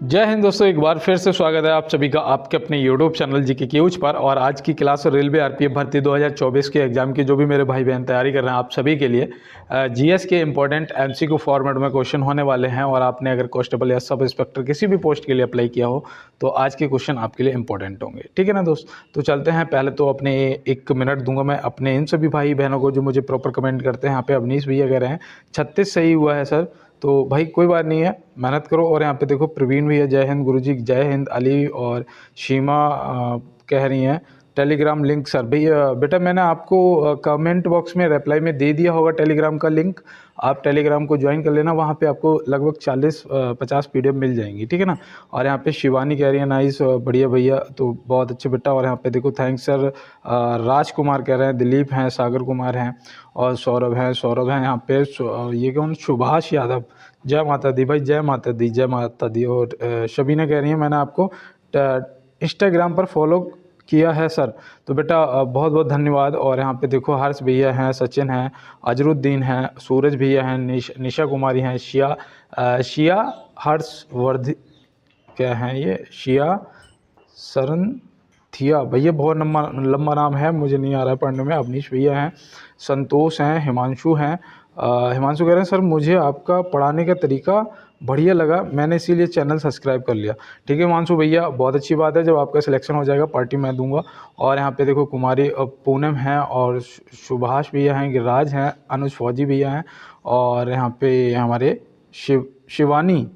जय हिंद दोस्तों, एक बार फिर से स्वागत है आप सभी का आपके अपने यूट्यूब चैनल जीके क्यूज पर। और आज की क्लास रेलवे आरपीएफ भर्ती 2024 के एग्जाम की जो भी मेरे भाई बहन तैयारी कर रहे हैं, आप सभी के लिए जीएस के इंपॉर्टेंट एमसीक्यू फॉर्मेट में क्वेश्चन होने वाले हैं। और आपने अगर कांस्टेबल या सब इंस्पेक्टर किसी भी पोस्ट के लिए अप्लाई किया हो तो आज के क्वेश्चन आपके लिए इंपॉर्टेंट होंगे। ठीक है ना दोस्त, तो चलते हैं। पहले तो अपने 1 मिनट दूंगा मैं अपने इन सभी भाई बहनों को जो मुझे प्रॉपर कमेंट करते हैं। यहाँ पे अवनीश भैया कह रहे हैं 36 सही हुआ है सर, तो भाई कोई बात नहीं है, मेहनत करो। और यहाँ पे देखो प्रवीण भैया जय हिंद गुरुजी, जय हिंद। अली और शीमा कह रही हैं टेलीग्राम लिंक सर। भैया बेटा मैंने आपको कमेंट बॉक्स में रिप्लाई में दे दिया होगा टेलीग्राम का लिंक, आप टेलीग्राम को ज्वाइन कर लेना। वहाँ पे आपको लगभग 40-50 पीडीएफ मिल जाएंगी। ठीक है ना। और यहाँ पे शिवानी कह रही है नाइस, बढ़िया भैया, तो बहुत अच्छे बेटा। और यहाँ पे देखो थैंक्स सर। राजकुमार कह रहे हैं, दिलीप हैं, सागर कुमार हैं और सौरभ हैं यहाँ पे। ये कौन, सुभाष यादव, जय माता दी भाई, जय माता दी, जय माता दी। और शबीना कह रही है मैंने आपको इंस्टाग्राम पर फॉलो किया है सर, तो बेटा बहुत बहुत धन्यवाद। और यहाँ पे देखो हर्ष भैया हैं, सचिन हैं, अजरुद्दीन हैं, सूरज भैया हैं, निशा कुमारी हैं, शिया हर्षवर्धी क्या हैं ये, शिया सरन थिया भैया, बहुत लंबा नाम है, मुझे नहीं आ रहा है पढ़ने में। अवनीश भैया हैं, संतोष हैं, हिमांशु हैं। हिमांशु कह रहे हैं सर मुझे आपका पढ़ाने का तरीका बढ़िया लगा, मैंने इसीलिए चैनल सब्सक्राइब कर लिया। ठीक है हिमांशु भैया, बहुत अच्छी बात है, जब आपका सिलेक्शन हो जाएगा पार्टी मैं दूंगा। और यहाँ पे देखो कुमारी पूनम हैं और सुभाष भैया हैं, गिरिराज हैं, अनुज फौजी भैया हैं। और यहाँ पे हमारे शिवानी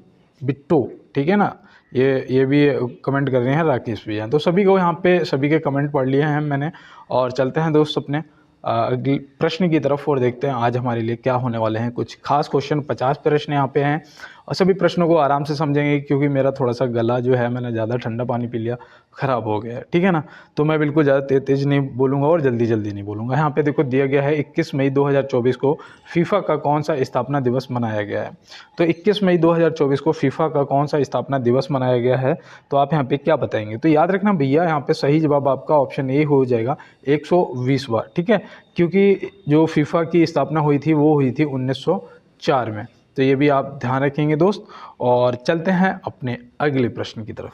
बिट्टो, ठीक है ना, ये भी कमेंट कर रहे हैं, राकेश भैया। तो सभी को यहाँ पे सभी के कमेंट पढ़ लिए हैं मैंने। और चलते हैं दोस्त अपने अगले प्रश्न की तरफ और देखते हैं आज हमारे लिए क्या होने वाले हैं। कुछ खास क्वेश्चन 50 प्रश्न यहाँ पे हैं और सभी प्रश्नों को आराम से समझेंगे, क्योंकि मेरा थोड़ा सा गला जो है, मैंने ज़्यादा ठंडा पानी पी लिया, ख़राब हो गया है। ठीक है ना, तो मैं बिल्कुल ज़्यादा तेज़ नहीं बोलूँगा और जल्दी नहीं बोलूँगा। यहाँ पे देखो दिया गया है 21 मई 2024 को फीफा का कौन सा स्थापना दिवस मनाया गया है। तो 21 मई 2024 को फीफा का कौन सा स्थापना दिवस मनाया गया है, तो आप यहाँ पे क्या बताएंगे। तो याद रखना भैया, यहाँ पे सही जवाब आपका ऑप्शन ए हो जाएगा, 120वां। ठीक है, क्योंकि जो फीफा की स्थापना हुई थी वो हुई थी 1904 में। तो ये भी आप ध्यान रखेंगे दोस्त। और चलते हैं अपने अगले प्रश्न की तरफ।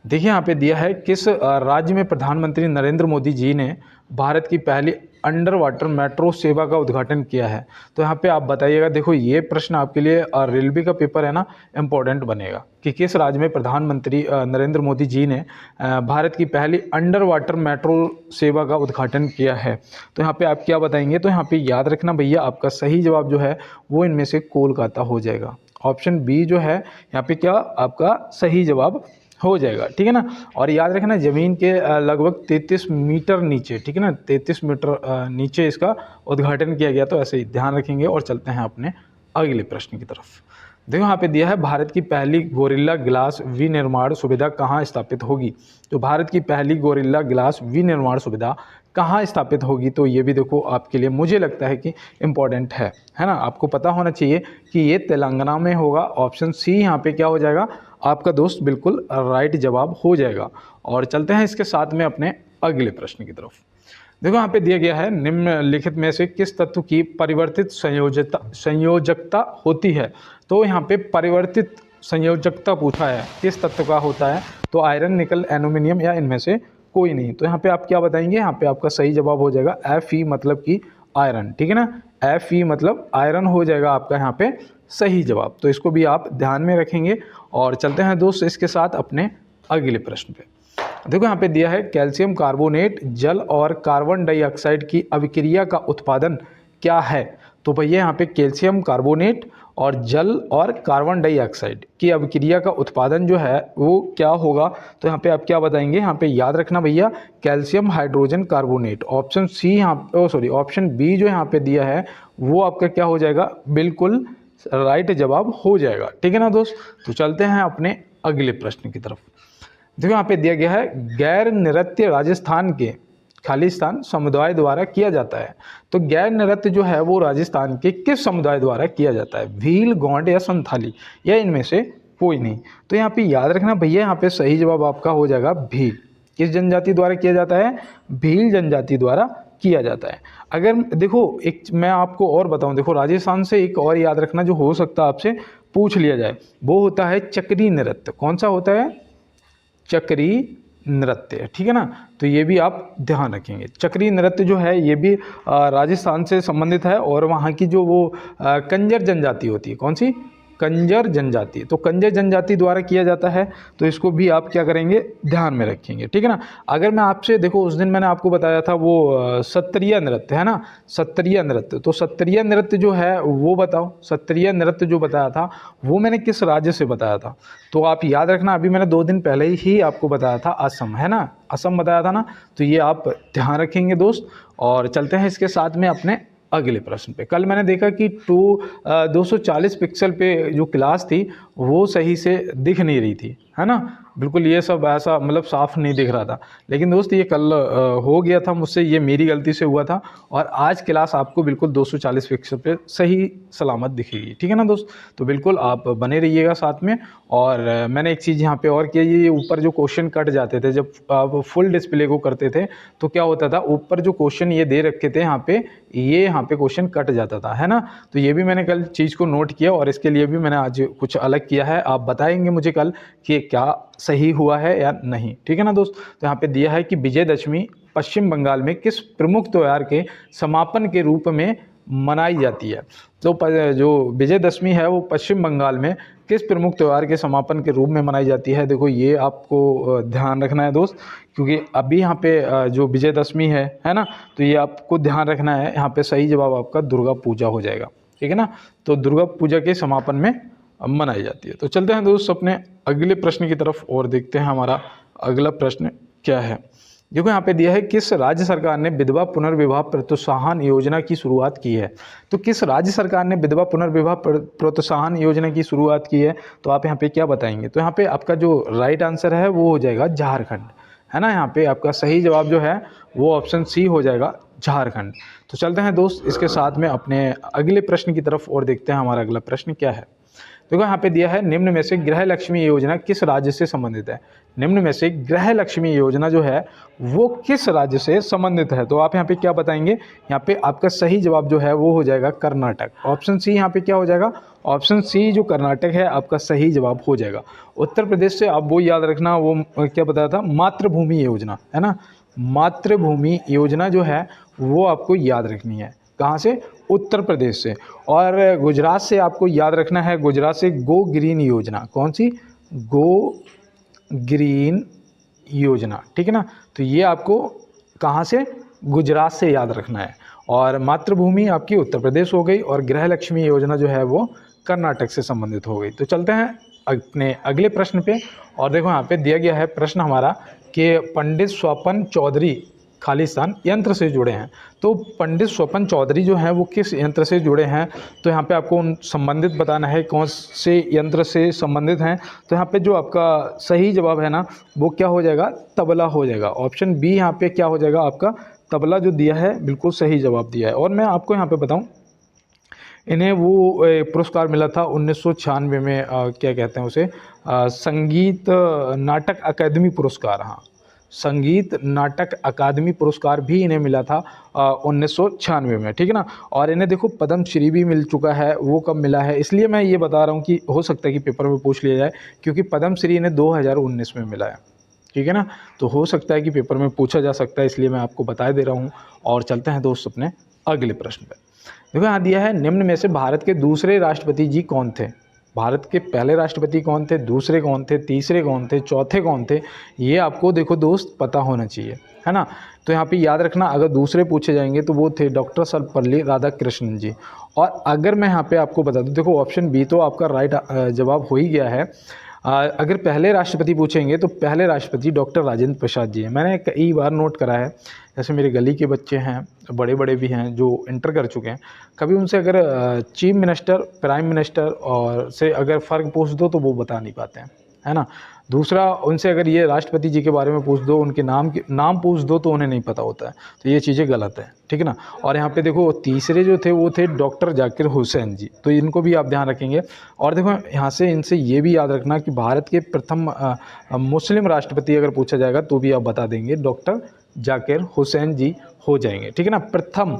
देखिए यहाँ पे दिया है, किस राज्य में प्रधानमंत्री नरेंद्र मोदी जी ने भारत की पहली अंडर वाटर मेट्रो सेवा का उद्घाटन किया है। तो यहाँ पे आप बताइएगा। देखो ये प्रश्न आपके लिए रेलवे का पेपर है ना, इम्पोर्टेंट बनेगा कि किस राज्य में प्रधानमंत्री नरेंद्र मोदी जी ने भारत की पहली अंडर वाटर मेट्रो सेवा का उद्घाटन किया है। तो यहाँ पे आप क्या बताएंगे। तो यहाँ पे याद रखना भैया, आपका सही जवाब जो है वो इनमें से कोलकाता हो जाएगा। ऑप्शन बी जो है यहाँ पे क्या आपका सही जवाब हो जाएगा। ठीक है ना। और याद रखना ज़मीन के लगभग 33 मीटर नीचे, ठीक है ना, 33 मीटर नीचे इसका उद्घाटन किया गया। तो ऐसे ही ध्यान रखेंगे। और चलते हैं अपने अगले प्रश्न की तरफ। देखो यहाँ पे दिया है, भारत की पहली गोरिल्ला ग्लास विनिर्माण सुविधा कहाँ स्थापित होगी। तो भारत की पहली गोरिल्ला ग्लास विनिर्माण सुविधा कहाँ स्थापित होगी। तो ये भी देखो आपके लिए मुझे लगता है कि इम्पॉर्टेंट है ना, आपको पता होना चाहिए कि ये तेलंगाना में होगा। ऑप्शन सी यहाँ पे क्या हो जाएगा आपका दोस्त, बिल्कुल राइट जवाब हो जाएगा। और चलते हैं इसके साथ में अपने अगले प्रश्न की तरफ। देखो यहाँ पे दिया गया है, निम्नलिखित में से किस तत्व की परिवर्तित संयोजकता होती है। तो यहाँ पे परिवर्तित संयोजकता पूछा है, किस तत्व का होता है। तो आयरन, निकल, एल्यूमिनियम या इनमें से कोई नहीं। तो यहाँ पे आप क्या बताएंगे। यहाँ पे आपका सही जवाब हो जाएगा Fe मतलब कि आयरन। ठीक है ना, Fe मतलब आयरन हो जाएगा आपका यहाँ पे सही जवाब। तो इसको भी आप ध्यान में रखेंगे। और चलते हैं दोस्त इसके साथ अपने अगले प्रश्न पे। देखो यहाँ पे दिया है, कैल्शियम कार्बोनेट जल और कार्बन डाइऑक्साइड की अभिक्रिया का उत्पादन क्या है। तो भैया यहाँ पे कैल्शियम कार्बोनेट और जल और कार्बन डाइऑक्साइड की अभिक्रिया का उत्पादन जो है वो क्या होगा। तो यहाँ पे आप क्या बताएंगे। यहाँ पे याद रखना भैया, calcium hydrogen carbonate. Option C यहाँ ऑप्शन बी जो यहाँ पे दिया है वो आपका क्या हो जाएगा, बिल्कुल राइट जवाब हो जाएगा। ठीक है ना दोस्त। तो चलते हैं अपने अगले प्रश्न की तरफ। देखो यहाँ पे दिया गया है, गैर नृत्य राजस्थान के खालिस्तान समुदाय द्वारा किया जाता है। तो गैर नृत्य जो है वो राजस्थान के किस समुदाय द्वारा किया जाता है, भील, गोंड या संथाली या इनमें से कोई नहीं। तो यहाँ पे याद रखना भैया, यहाँ पे सही जवाब आपका हो जाएगा भील। किस जनजाति द्वारा किया जाता है, भील जनजाति द्वारा किया जाता है। अगर देखो एक मैं आपको और बताऊं, देखो राजस्थान से एक और याद रखना जो हो सकता है आपसे पूछ लिया जाए वो होता है चक्री नृत्य। कौन सा होता है? चक्री नृत्य, ठीक है ना। तो ये भी आप ध्यान रखेंगे। चक्री नृत्य जो है ये भी राजस्थान से संबंधित है और वहाँ की जो वो कंजर जनजाति होती है, कौन सी? कंजर जनजाति। तो कंजर जनजाति द्वारा किया जाता है, तो इसको भी आप क्या करेंगे? ध्यान में रखेंगे, ठीक है ना। अगर मैं आपसे, देखो उस दिन मैंने आपको बताया था वो सत्रिया नृत्य है ना, सत्रिया नृत्य। तो सत्रिया नृत्य जो है वो बताओ, सत्रिया नृत्य जो बताया था वो मैंने किस राज्य से बताया था? तो आप याद रखना, अभी मैंने 2 दिन पहले ही आपको बताया था, असम है ना, असम बताया था ना। तो ये आप ध्यान रखेंगे दोस्त। और चलते हैं इसके साथ में अपने अगले प्रश्न पे। कल मैंने देखा कि 240 पिक्सल पे जो क्लास थी वो सही से दिख नहीं रही थी, है ना। बिल्कुल ये सब ऐसा मतलब साफ नहीं दिख रहा था। लेकिन दोस्त ये कल हो गया था मुझसे, ये मेरी गलती से हुआ था। और आज क्लास आपको बिल्कुल 240 पिक्सल पे सही सलामत दिखेगी, ठीक है ना दोस्त। तो बिल्कुल आप बने रहिएगा साथ में। और मैंने एक चीज़ यहाँ पे और की, ये ऊपर जो क्वेश्चन कट जाते थे जब आप फुल डिस्प्ले को करते थे तो क्या होता था, ऊपर जो क्वेश्चन ये दे रखे थे यहाँ पे, ये यहाँ पे क्वेश्चन कट जाता था, है ना। तो ये भी मैंने कल चीज़ को नोट किया और इसके लिए भी मैंने आज कुछ अलग किया है। आप बताएंगे मुझे कल कि क्या सही हुआ है या नहीं, ठीक है ना दोस्त। तो यहाँ पे दिया है कि विजयदशमी पश्चिम बंगाल में किस प्रमुख त्योहार के समापन के रूप में मनाई जाती है? तो जो विजयदशमी है वो पश्चिम बंगाल में किस प्रमुख त्यौहार के समापन के रूप में मनाई जाती है? देखो ये आपको ध्यान रखना है दोस्त, क्योंकि अभी यहाँ पे जो विजयदशमी है ना, तो ये आपको ध्यान रखना है। यहाँ पे सही जवाब आपका दुर्गा पूजा हो जाएगा, ठीक है ना। तो दुर्गा पूजा के समापन में मनाई जाती है। तो चलते हैं दोस्त अपने अगले प्रश्न की तरफ और देखते हैं हमारा अगला प्रश्न क्या है। देखो यहाँ पे दिया है, किस राज्य सरकार ने विधवा पुनर्विवाह प्रोत्साहन योजना की शुरुआत की है? तो किस राज्य सरकार ने विधवा पुनर्विवाह प्रोत्साहन योजना की शुरुआत की है? तो आप यहाँ पे क्या बताएंगे? तो यहाँ पे आपका जो राइट आंसर है वो हो जाएगा झारखंड, है ना। यहाँ पे आपका सही जवाब जो है वो ऑप्शन सी हो जाएगा, झारखंड। तो चलते हैं दोस्त इसके साथ में अपने अगले प्रश्न की तरफ और देखते हैं हमारा अगला प्रश्न क्या है। देखो यहाँ पे दिया है, निम्न में से गृह लक्ष्मी योजना किस राज्य से संबंधित है? निम्न में से गृह लक्ष्मी योजना जो है वो किस राज्य से संबंधित है? तो आप यहाँ पे क्या बताएंगे? यहाँ पे आपका सही जवाब जो है वो हो जाएगा कर्नाटक। ऑप्शन सी यहाँ पे क्या हो जाएगा? ऑप्शन सी जो कर्नाटक है आपका सही जवाब हो जाएगा। उत्तर प्रदेश से आप वो याद रखना, वो क्या बताया था, मातृभूमि योजना, है ना। मातृभूमि योजना जो है वो आपको याद रखनी है। कहाँ से? उत्तर प्रदेश से। और गुजरात से आपको याद रखना है, गुजरात से गो ग्रीन योजना। कौन सी? गो ग्रीन योजना, ठीक है ना। तो ये आपको कहाँ से? गुजरात से याद रखना है। और मातृभूमि आपकी उत्तर प्रदेश हो गई और गृह लक्ष्मी योजना जो है वो कर्नाटक से संबंधित हो गई। तो चलते हैं अपने अगले प्रश्न पे। और देखो यहाँ पे दिया गया है प्रश्न हमारा कि पंडित स्वपन चौधरी खालिस्तान यंत्र से जुड़े हैं। तो पंडित स्वपन चौधरी जो हैं वो किस यंत्र से जुड़े हैं? तो यहाँ पे आपको उन संबंधित बताना है कौन से यंत्र से संबंधित हैं। तो यहाँ पे जो आपका सही जवाब है ना वो क्या हो जाएगा? तबला हो जाएगा। ऑप्शन बी यहाँ पे क्या हो जाएगा आपका? तबला जो दिया है बिल्कुल सही जवाब दिया है। और मैं आपको यहाँ पे बताऊँ, इन्हें वो पुरस्कार मिला था 1996 में, क्या कहते हैं उसे, संगीत नाटक अकादमी पुरस्कार। हाँ, संगीत नाटक अकादमी पुरस्कार भी इन्हें मिला था 1996 में, ठीक है ना। और इन्हें देखो पद्मश्री भी मिल चुका है। वो कब मिला है? इसलिए मैं ये बता रहा हूँ कि हो सकता है कि पेपर में पूछ लिया जाए, क्योंकि पद्मश्री इन्हें 2019 में मिला है, ठीक है ना। तो हो सकता है कि पेपर में पूछा जा सकता है, इसलिए मैं आपको बता दे रहा हूँ। और चलते हैं दोस्त अपने अगले प्रश्न पर। देखो यहाँ दिया है, निम्न में से भारत के दूसरे राष्ट्रपति जी कौन थे? भारत के पहले राष्ट्रपति कौन थे, दूसरे कौन थे, तीसरे कौन थे, चौथे कौन थे? ये आपको देखो दोस्त पता होना चाहिए, है ना। तो यहाँ पे याद रखना, अगर दूसरे पूछे जाएंगे तो वो थे डॉक्टर सर्वपल्ली राधाकृष्णन जी। और अगर मैं यहाँ पे आपको बता दूँ, देखो ऑप्शन बी तो आपका राइट जवाब हो ही गया है। अगर पहले राष्ट्रपति पूछेंगे तो पहले राष्ट्रपति डॉक्टर राजेंद्र प्रसाद जी हैं। मैंने कई बार नोट करा है, जैसे मेरे गली के बच्चे हैं, बड़े बड़े भी हैं जो इंटर कर चुके हैं, कभी उनसे अगर चीफ मिनिस्टर, प्राइम मिनिस्टर और से अगर फ़र्क पूछ दो तो वो बता नहीं पाते हैं, है ना। दूसरा, उनसे अगर ये राष्ट्रपति जी के बारे में पूछ दो, उनके नाम पूछ दो तो उन्हें नहीं पता होता है। तो ये चीज़ें गलत है, ठीक है ना। और यहाँ पे देखो तीसरे जो थे वो थे डॉक्टर जाकिर हुसैन जी। तो इनको भी आप ध्यान रखेंगे। और देखो यहाँ से इनसे ये भी याद रखना कि भारत के प्रथम मुस्लिम राष्ट्रपति अगर पूछा जाएगा तो भी आप बता देंगे, डॉक्टर जाकिर हुसैन जी हो जाएंगे, ठीक है ना। प्रथम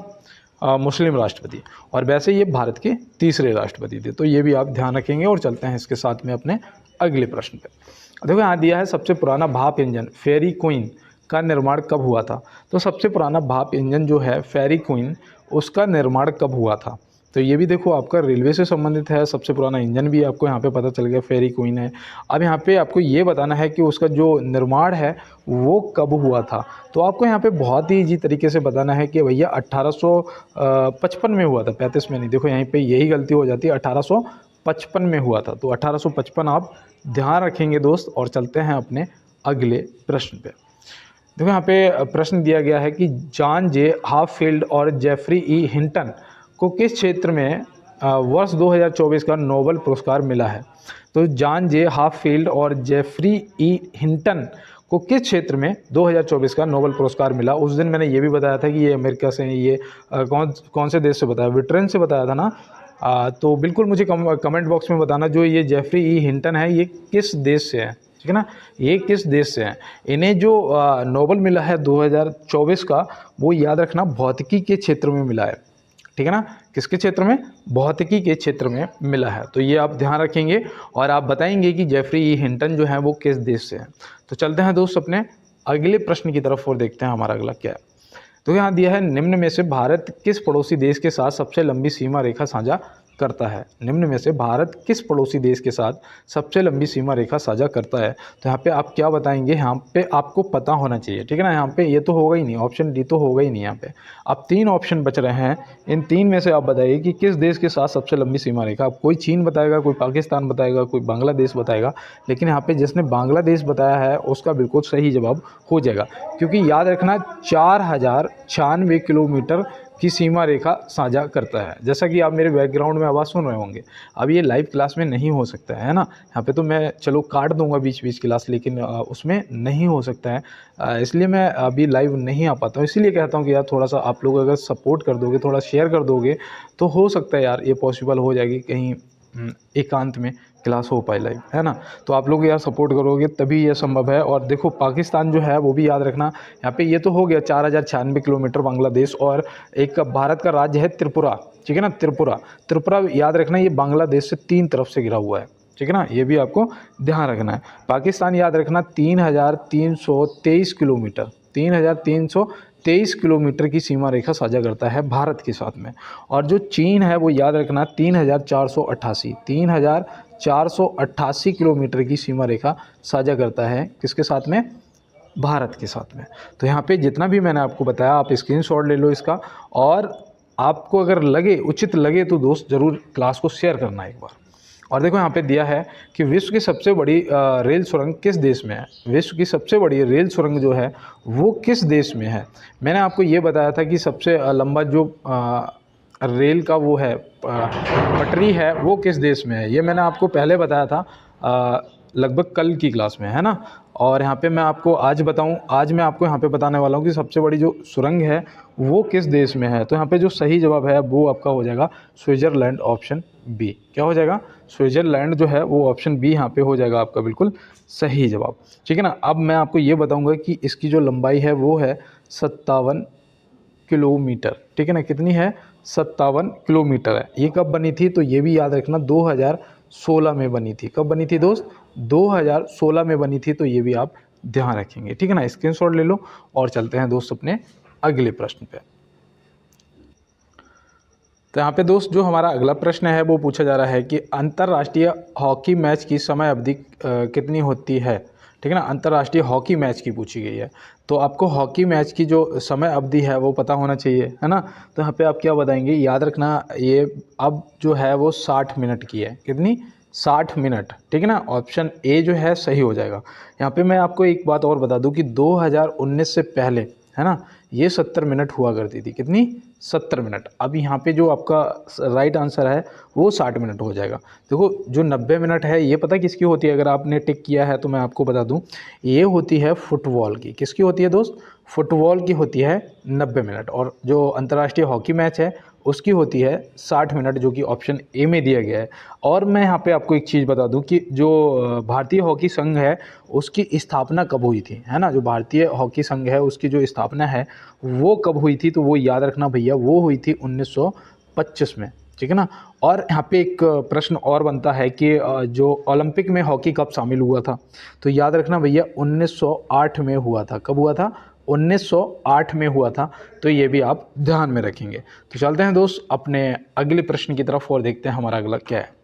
मुस्लिम राष्ट्रपति, और वैसे ये भारत के तीसरे राष्ट्रपति थे। तो ये भी आप ध्यान रखेंगे। और चलते हैं इसके साथ में अपने अगले प्रश्न पे। देखो यहाँ दिया है सबसे पुराना भाप इंजन फेरी क्वीन का निर्माण कब हुआ था। तो सबसे पुराना भाप इंजन जो है फेरी क्वीन, उसका निर्माण कब हुआ था। तो ये भी देखो आपका रेलवे से संबंधित है। सबसे पुराना इंजन भी आपको यहाँ पे पता चल गया, फेरी क्वीन है। अब यहाँ पे आपको ये बताना है कि उसका जो निर्माण है वो कब हुआ था। तो आपको यहाँ पे बहुत ही ईजी तरीके से बताना है कि भैया 1855 में हुआ था, 35 में नहीं। देखो यहीं पे यही गलती हो जाती है, 1855 में हुआ था। तो 1855 आप ध्यान रखेंगे दोस्त। और चलते हैं अपने अगले प्रश्न पे। देखो यहाँ पे प्रश्न दिया गया है कि जॉन जे हाफील्ड और जेफरी ई हिंटन को किस क्षेत्र में वर्ष 2024 का नोबेल पुरस्कार मिला है। तो जॉन जे हाफील्ड और जेफरी ई हिंटन को किस क्षेत्र में 2024 का नोबेल पुरस्कार मिला। उस दिन मैंने ये भी बताया था कि ये अमेरिका से, ये कौन से देश से बताया, ब्रिटेन से बताया था ना। तो बिल्कुल मुझे कमेंट बॉक्स में बताना जो ये जेफरी ई हिंटन है ये किस देश से है, ठीक है ना, ये किस देश से हैं। इन्हें जो नोबेल मिला है 2024 का, वो याद रखना भौतिकी के क्षेत्र में मिला है, ठीक है ना। किसके क्षेत्र में, भौतिकी के क्षेत्र में मिला है। तो ये आप ध्यान रखेंगे और आप बताएंगे कि जेफरी ई हिंटन जो है वो किस देश से हैं। तो चलते हैं दोस्त अपने अगले प्रश्न की तरफ और देखते हैं हमारा अगला क्या है। तो यहाँ दिया है निम्न में से भारत किस पड़ोसी देश के साथ सबसे लंबी सीमा रेखा साझा करता है। निम्न में से भारत किस पड़ोसी देश के साथ सबसे लंबी सीमा रेखा साझा करता है। तो यहाँ पे आप क्या बताएंगे, यहाँ पे आपको पता होना चाहिए, ठीक है ना। यहाँ पे ये तो होगा ही नहीं, ऑप्शन डी तो होगा ही नहीं। यहाँ पे अब 3 ऑप्शन बच रहे हैं, इन 3 में से आप बताइए कि किस देश के साथ सबसे लंबी सीमा रेखा। अब कोई चीन बताएगा, कोई पाकिस्तान बताएगा, कोई बांग्लादेश बताएगा, लेकिन यहाँ पे जिसने बांग्लादेश बताया है उसका बिल्कुल सही जवाब हो जाएगा, क्योंकि याद रखना 4096 किलोमीटर की सीमा रेखा साझा करता है। जैसा कि आप मेरे बैकग्राउंड में आवाज़ सुन रहे होंगे, अब ये लाइव क्लास में नहीं हो सकता है ना। यहाँ पे तो मैं चलो काट दूंगा बीच बीच क्लास, लेकिन उसमें नहीं हो सकता है, इसलिए मैं अभी लाइव नहीं आ पाता हूँ। इसीलिए कहता हूँ कि यार थोड़ा सा आप लोग अगर सपोर्ट कर दोगे, थोड़ा शेयर कर दोगे, तो हो सकता है यार ये पॉसिबल हो जाएगी, कहीं एकांत में क्लास हो पाए लाइव, है ना। तो आप लोग यार सपोर्ट करोगे तभी ये संभव है। और देखो पाकिस्तान जो है वो भी याद रखना, यहाँ पे ये तो हो गया 4096 किलोमीटर बांग्लादेश, और एक भारत का राज्य है त्रिपुरा, ठीक है ना। त्रिपुरा याद रखना ये बांग्लादेश से 3 तरफ से घिरा हुआ है, ठीक है ना। ये भी आपको ध्यान रखना है। पाकिस्तान याद रखना 3323 किलोमीटर, 3323 किलोमीटर की सीमा रेखा साझा करता है भारत के साथ में। और जो चीन है वो याद रखना 3488 किलोमीटर की सीमा रेखा साझा करता है किसके साथ में, भारत के साथ में। तो यहाँ पे जितना भी मैंने आपको बताया आप स्क्रीनशॉट ले लो इसका, और आपको अगर लगे, उचित लगे, तो दोस्त ज़रूर क्लास को शेयर करना एक बार। और देखो यहाँ पे दिया है कि विश्व की सबसे बड़ी रेल सुरंग किस देश में है। विश्व की सबसे बड़ी रेल सुरंग जो है वो किस देश में है। मैंने आपको ये बताया था कि सबसे लंबा जो रेल का वो है पटरी है वो किस देश में है, ये मैंने आपको पहले बताया था लगभग कल की क्लास में, है ना। और यहाँ पे मैं आपको आज बताऊँ, आज मैं आपको यहाँ पे बताने वाला हूँ कि सबसे बड़ी जो सुरंग है वो किस देश में है। तो यहाँ पे जो सही जवाब है वो आपका हो जाएगा स्विट्ज़रलैंड, ऑप्शन बी। क्या हो जाएगा, स्विट्ज़रलैंड जो है वो ऑप्शन बी यहाँ पे हो जाएगा आपका बिल्कुल सही जवाब, ठीक है ना। अब मैं आपको ये बताऊँगा कि इसकी जो लंबाई है वो है 57 किलोमीटर, ठीक है ना। कितनी है, 57 किलोमीटर है। ये कब बनी थी, तो ये भी याद रखना 2016 में बनी थी। कब बनी थी दोस्त, 2016 में बनी थी। तो ये भी आप ध्यान रखेंगे, ठीक है ना। स्क्रीनशॉट ले लो और चलते हैं दोस्त अपने अगले प्रश्न पे। तो यहाँ पे दोस्त जो हमारा अगला प्रश्न है वो पूछा जा रहा है कि अंतर्राष्ट्रीय हॉकी मैच की समय अवधि कितनी होती है, ठीक है ना। अंतर्राष्ट्रीय हॉकी मैच की पूछी गई है, तो आपको हॉकी मैच की जो समय अवधि है वो पता होना चाहिए, है ना। तो यहाँ पे आप क्या बताएंगे, याद रखना ये अब जो है वो 60 मिनट की है। कितनी, 60 मिनट, ठीक है ना। ऑप्शन ए जो है सही हो जाएगा। यहाँ पे मैं आपको एक बात और बता दूँ कि 2019 से पहले, है ना, ये 70 मिनट हुआ करती थी। कितनी, 70 मिनट। अब यहाँ पे जो आपका राइट आंसर है वो 60 मिनट हो जाएगा। देखो जो 90 मिनट है ये पता किसकी होती है, अगर आपने टिक किया है तो मैं आपको बता दूं, ये होती है फुटबॉल की। किसकी होती है दोस्त, फुटबॉल की होती है 90 मिनट। और जो अंतर्राष्ट्रीय हॉकी मैच है उसकी होती है 60 मिनट, जो कि ऑप्शन ए में दिया गया है। और मैं यहाँ पे आपको एक चीज़ बता दूं कि जो भारतीय हॉकी संघ है उसकी स्थापना कब हुई थी, है ना। जो भारतीय हॉकी संघ है उसकी जो स्थापना है वो कब हुई थी, तो वो याद रखना भैया, वो हुई थी 1925 में, ठीक है ना। और यहाँ पे एक प्रश्न और बनता है कि जो ओलंपिक में हॉकी कब शामिल हुआ था, तो याद रखना भैया 1908 में हुआ था। कब हुआ था? 1908 में हुआ था। तो ये भी आप ध्यान में रखेंगे। तो चलते हैं दोस्त अपने अगले प्रश्न की तरफ और देखते हैं हमारा अगला क्या है।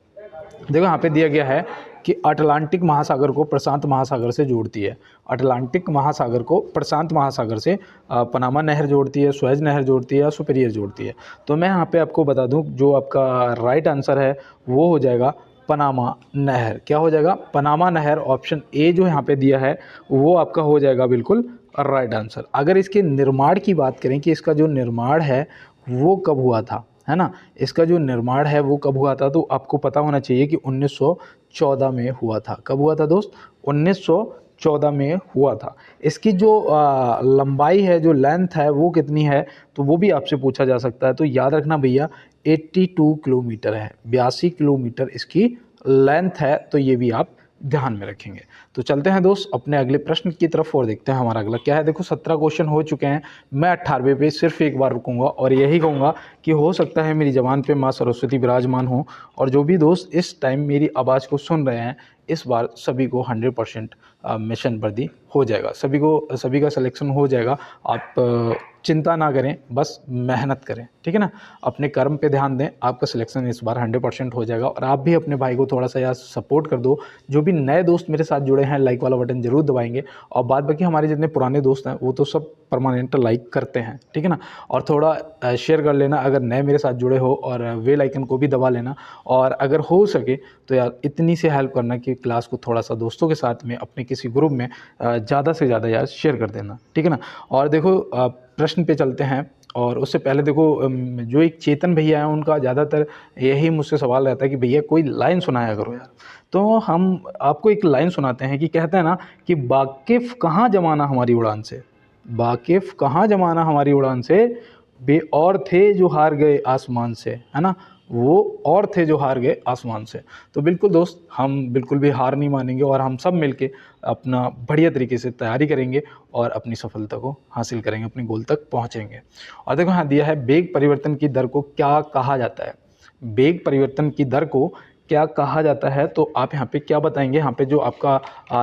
देखो यहाँ पे दिया गया है कि अटलांटिक महासागर को प्रशांत महासागर से जोड़ती है। अटलांटिक महासागर को प्रशांत महासागर से पनामा नहर जोड़ती है, सुएज नहर जोड़ती है, सुपीरियर जोड़ती है। तो मैं यहाँ पे आपको बता दूँ जो आपका राइट आंसर है वो हो जाएगा पनामा नहर। क्या हो जाएगा? पनामा नहर। ऑप्शन ए जो यहाँ पे दिया है वो आपका हो जाएगा बिल्कुल राइट आंसर। अगर इसके निर्माण की बात करें कि इसका जो निर्माण है वो कब हुआ था, है ना, इसका जो निर्माण है वो कब हुआ था, तो आपको पता होना चाहिए कि 1914 में हुआ था। कब हुआ था दोस्त? 1914 में हुआ था। इसकी जो लंबाई है, जो लेंथ है वो कितनी है, तो वो भी आपसे पूछा जा सकता है। तो याद रखना भैया 82 किलोमीटर है, 82 किलोमीटर इसकी लेंथ है। तो ये भी आप ध्यान में रखेंगे। तो चलते हैं दोस्त अपने अगले प्रश्न की तरफ और देखते हैं हमारा अगला क्या है। देखो 17 क्वेश्चन हो चुके हैं, मैं 18वें पे सिर्फ एक बार रुकूंगा और यही कहूँगा कि हो सकता है मेरी ज़बान पे माँ सरस्वती विराजमान हो, और जो भी दोस्त इस टाइम मेरी आवाज़ को सुन रहे हैं इस बार सभी को 100% मिशन वर्दी हो जाएगा, सभी का सिलेक्शन हो जाएगा। आप चिंता ना करें, बस मेहनत करें, ठीक है ना। अपने कर्म पे ध्यान दें, आपका सिलेक्शन इस बार 100% हो जाएगा। और आप भी अपने भाई को थोड़ा सा यार सपोर्ट कर दो। जो भी नए दोस्त मेरे साथ जुड़े हैं लाइक वाला बटन जरूर दबाएंगे, और बाद बाकी हमारे जितने पुराने दोस्त हैं वो तो सब परमानेंट लाइक करते हैं, ठीक है ना। और थोड़ा शेयर कर लेना अगर नए मेरे साथ जुड़े हो, और बेल आइकन को भी दबा लेना। और अगर हो सके तो यार इतनी सी हेल्प करना कि क्लास को थोड़ा सा दोस्तों के साथ में अपने किसी ग्रुप में ज़्यादा से ज़्यादा यार शेयर कर देना, ठीक है ना। और देखो प्रश्न पे चलते हैं, और उससे पहले देखो जो एक चेतन भैया हैं उनका ज़्यादातर यही मुझसे सवाल रहता है कि भैया कोई लाइन सुनाया करो यार। तो हम आपको एक लाइन सुनाते हैं कि कहते हैं ना कि वाकिफ़ कहाँ ज़माना हमारी उड़ान से, वाकिफ़ कहाँ ज़माना हमारी उड़ान से, वे और थे जो हार गए आसमान से, है ना। वो और थे जो हार गए आसमान से। तो बिल्कुल दोस्त हम बिल्कुल भी हार नहीं मानेंगे, और हम सब मिलके अपना बढ़िया तरीके से तैयारी करेंगे और अपनी सफलता को हासिल करेंगे, अपने गोल तक पहुंचेंगे। और देखो यहाँ दिया है वेग परिवर्तन की दर को क्या कहा जाता है। वेग परिवर्तन की दर को क्या कहा जाता है, तो आप यहाँ पे क्या बताएंगे। यहाँ पे जो आपका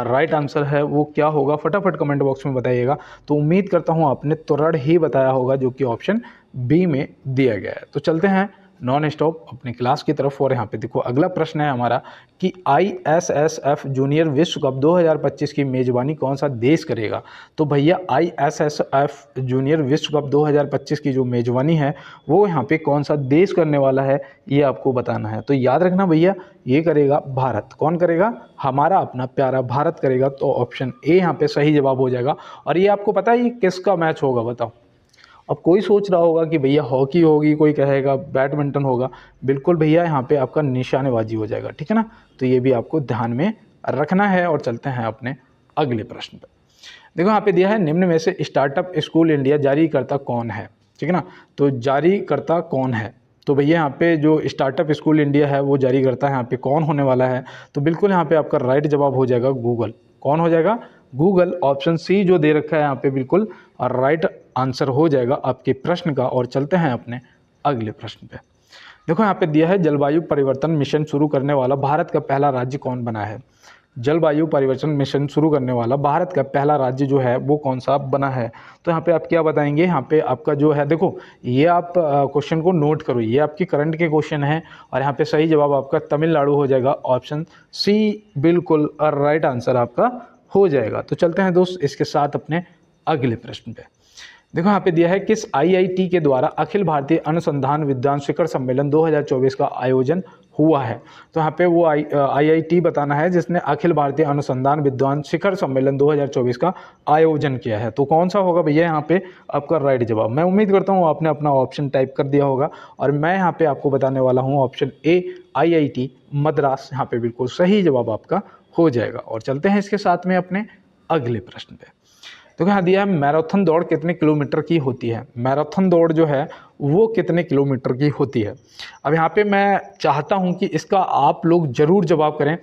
राइट आंसर है वो क्या होगा, फटाफट कमेंट बॉक्स में बताइएगा। तो उम्मीद करता हूँ आपने तुरंत ही बताया होगा, जो कि ऑप्शन बी में दिया गया है। तो चलते हैं नॉन स्टॉप अपनी क्लास की तरफ। और यहाँ पे देखो अगला प्रश्न है हमारा कि ISSF जूनियर विश्व कप 2025 की मेज़बानी कौन सा देश करेगा। तो भैया ISSF जूनियर विश्व कप 2025 की जो मेज़बानी है वो यहाँ पे कौन सा देश करने वाला है ये आपको बताना है। तो याद रखना भैया ये करेगा भारत। कौन करेगा? हमारा अपना प्यारा भारत करेगा। तो ऑप्शन ए यहाँ पे सही जवाब हो जाएगा। और ये आपको पता है ये किसका मैच होगा, बताओ। अब कोई सोच रहा होगा कि भैया हॉकी होगी, कोई कहेगा बैडमिंटन होगा। बिल्कुल भैया यहाँ पे आपका निशानेबाजी हो जाएगा, ठीक है ना। तो ये भी आपको ध्यान में रखना है। और चलते हैं अपने अगले प्रश्न पर। देखो यहाँ पे दिया है निम्न में से स्टार्टअप स्कूल इंडिया जारीकर्ता कौन है, ठीक है ना। तो जारीकर्ता कौन है, तो भैया यहाँ पे जो स्टार्टअप स्कूल इंडिया है वो जारीकर्ता यहाँ पे कौन होने वाला है, तो बिल्कुल यहाँ पे आपका राइट जवाब हो जाएगा गूगल। कौन हो जाएगा? गूगल। ऑप्शन सी जो दे रखा है यहाँ पे बिल्कुल राइट आंसर हो जाएगा आपके प्रश्न का। और चलते हैं अपने अगले प्रश्न पे। देखो यहाँ पे दिया है जलवायु परिवर्तन मिशन शुरू करने वाला भारत का पहला राज्य कौन बना है। जलवायु परिवर्तन मिशन शुरू करने वाला भारत का पहला राज्य जो है वो कौन सा बना है। तो यहाँ पे आप क्या बताएंगे। यहाँ पे आपका जो है देखो ये आप क्वेश्चन को नोट करो, ये आपकी करंट के क्वेश्चन है। और यहाँ पे सही जवाब आपका तमिलनाडु हो जाएगा। ऑप्शन सी बिल्कुल राइट आंसर आपका हो जाएगा। तो चलते हैं दोस्त इसके साथ अपने अगले प्रश्न पे। देखो यहाँ पे दिया है किस IIT के द्वारा अखिल भारतीय अनुसंधान विद्वान शिखर सम्मेलन 2024 का आयोजन हुआ है। तो यहाँ पे वो IIT बताना है जिसने अखिल भारतीय अनुसंधान विद्वान शिखर सम्मेलन 2024 का आयोजन किया है। तो कौन सा होगा भैया यहाँ पे आपका राइट जवाब। मैं उम्मीद करता हूँ आपने अपना ऑप्शन टाइप कर दिया होगा, और मैं यहाँ पे आपको बताने वाला हूँ ऑप्शन ए IIT मद्रास यहाँ पे बिल्कुल सही जवाब आपका हो जाएगा। और चलते हैं इसके साथ में अपने अगले प्रश्न पे। तो यहाँ दिया है मैराथन दौड़ कितने किलोमीटर की होती है। मैराथन दौड़ जो है वो कितने किलोमीटर की होती है। अब यहाँ पे मैं चाहता हूँ कि इसका आप लोग ज़रूर जवाब करें।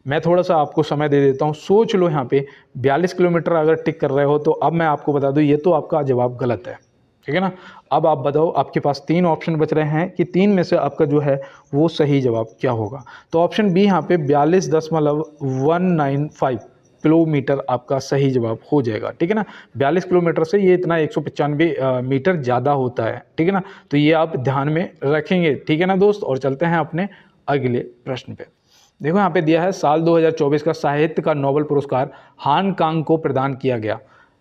मैं थोड़ा सा आपको समय दे देता हूँ, सोच लो। यहाँ पे 42 किलोमीटर अगर टिक कर रहे हो तो अब मैं आपको बता दूँ ये तो आपका जवाब गलत है, ठीक है ना। अब आप बताओ, आपके पास 3 ऑप्शन बच रहे हैं कि 3 में से आपका जो है वो सही जवाब क्या होगा। तो ऑप्शन बी यहाँ पे 42.195 किलोमीटर आपका सही जवाब हो जाएगा, ठीक है ना। 42 किलोमीटर से ये इतना 195 मीटर ज़्यादा होता है, ठीक है ना। तो ये आप ध्यान में रखेंगे, ठीक है ना दोस्त। और चलते हैं अपने अगले प्रश्न पे। देखो यहाँ पे दिया है साल 2024 का साहित्य का नोबेल पुरस्कार हान कांग को प्रदान किया गया,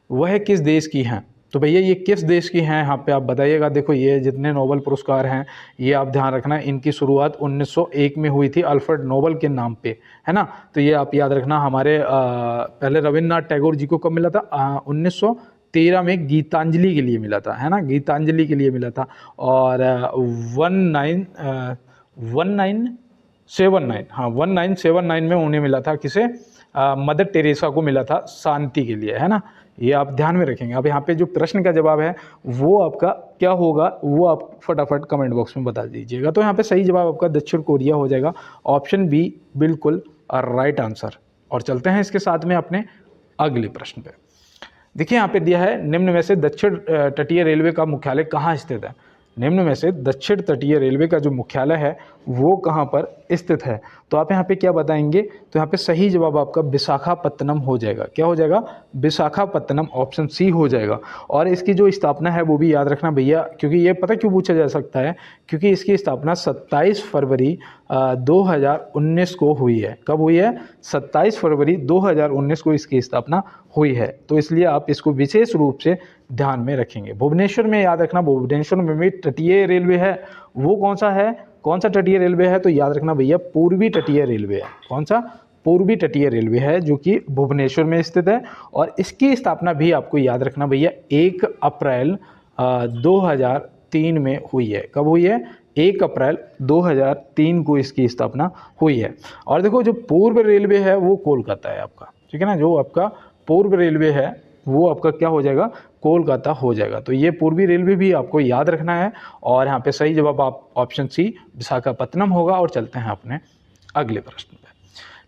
वह किस देश की हैं। तो भैया ये किस देश की हैं, यहाँ पे आप बताइएगा। देखो ये जितने नोबेल पुरस्कार हैं ये आप ध्यान रखना, इनकी शुरुआत 1901 में हुई थी अल्फ्रेड नोबेल के नाम पे, है ना। तो ये आप याद रखना। हमारे पहले रविन्द्रनाथ टैगोर जी को कब मिला था, 1913 में गीतांजलि के लिए मिला था, है ना, गीतांजलि के लिए मिला था। और 1979 में उन्हें मिला था, किसे, मदर टेरेसा को मिला था शांति के लिए, है ना। ये आप ध्यान में रखेंगे। अब यहाँ पे जो प्रश्न का जवाब है वो आपका क्या होगा वो आप फटाफट कमेंट बॉक्स में बता दीजिएगा। तो यहाँ पे सही जवाब आपका दक्षिण कोरिया हो जाएगा, ऑप्शन बी बिल्कुल राइट आंसर। और चलते हैं इसके साथ में अपने अगले प्रश्न पे। देखिए यहाँ पे दिया है निम्न में से दक्षिण तटीय रेलवे का मुख्यालय कहाँ स्थित है। निम्न में से दक्षिण तटीय रेलवे का जो मुख्यालय है वो कहाँ पर स्थित है। तो आप यहाँ पे क्या बताएंगे, तो यहाँ पे सही जवाब आपका विशाखापत्तनम हो जाएगा। क्या हो जाएगा, विशाखापत्तनम, ऑप्शन सी हो जाएगा। और इसकी जो स्थापना है वो भी याद रखना भैया, क्योंकि ये पता क्यों पूछा जा सकता है, क्योंकि इसकी स्थापना 27 फरवरी 2019 को हुई है। कब हुई है, 27 फरवरी 2019 को इसकी स्थापना हुई है। तो इसलिए आप इसको विशेष रूप से ध्यान में रखेंगे। भुवनेश्वर में याद रखना, भुवनेश्वर में भी तटीय रेलवे है, वो कौन सा है, कौन सा तटीय रेलवे है, तो याद रखना भैया पूर्वी तटीय रेलवे है। कौन सा, पूर्वी तटीय रेलवे है जो कि भुवनेश्वर में स्थित है। और इसकी स्थापना भी आपको याद रखना भैया 1 अप्रैल 2003 में हुई है। कब हुई है, 1 अप्रैल 2003 को इसकी स्थापना हुई है। और देखो जो पूर्व रेलवे है वो कोलकाता है आपका, ठीक है ना। जो आपका पूर्व रेलवे है वो आपका क्या हो जाएगा, कोलकाता हो जाएगा। तो ये पूर्वी रेलवे भी आपको याद रखना है। और यहाँ पे सही जवाब आप ऑप्शन सी विशाखापत्तनम होगा। और चलते हैं अपने अगले प्रश्न पे।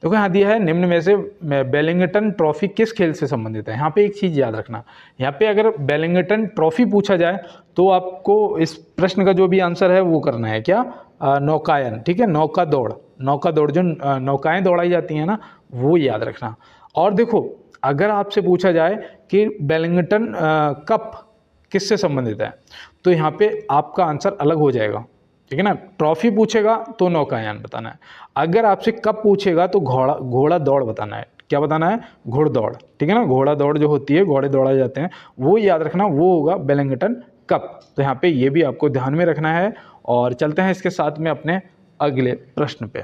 देखो यहाँ दिया है निम्न में से बेलिंगटन ट्रॉफी किस खेल से संबंधित है। यहाँ पे एक चीज़ याद रखना, यहाँ पे अगर बेलिंगटन ट्रॉफी पूछा जाए तो आपको इस प्रश्न का जो भी आंसर है वो करना है क्या, नौकायन, ठीक है, नौका दौड़, नौका दौड़ जो नौकाएं दौड़ाई जाती हैं ना, वो याद रखना। और देखो अगर आपसे पूछा जाए कि बेलिंगटन कप किससे संबंधित है, तो यहाँ पे आपका आंसर अलग हो जाएगा, ठीक है ना। ट्रॉफी पूछेगा तो नौकायान बताना है, अगर आपसे कप पूछेगा तो घोड़ा दौड़ बताना है। क्या बताना है, घोड़दौड़, ठीक है ना। घोड़ा दौड़ जो होती है, घोड़े दौड़ाए जाते हैं, वो याद रखना, वो होगा बेलिंगटन कप। तो यहाँ पे ये भी आपको ध्यान में रखना है। और चलते हैं इसके साथ में अपने अगले प्रश्न पे।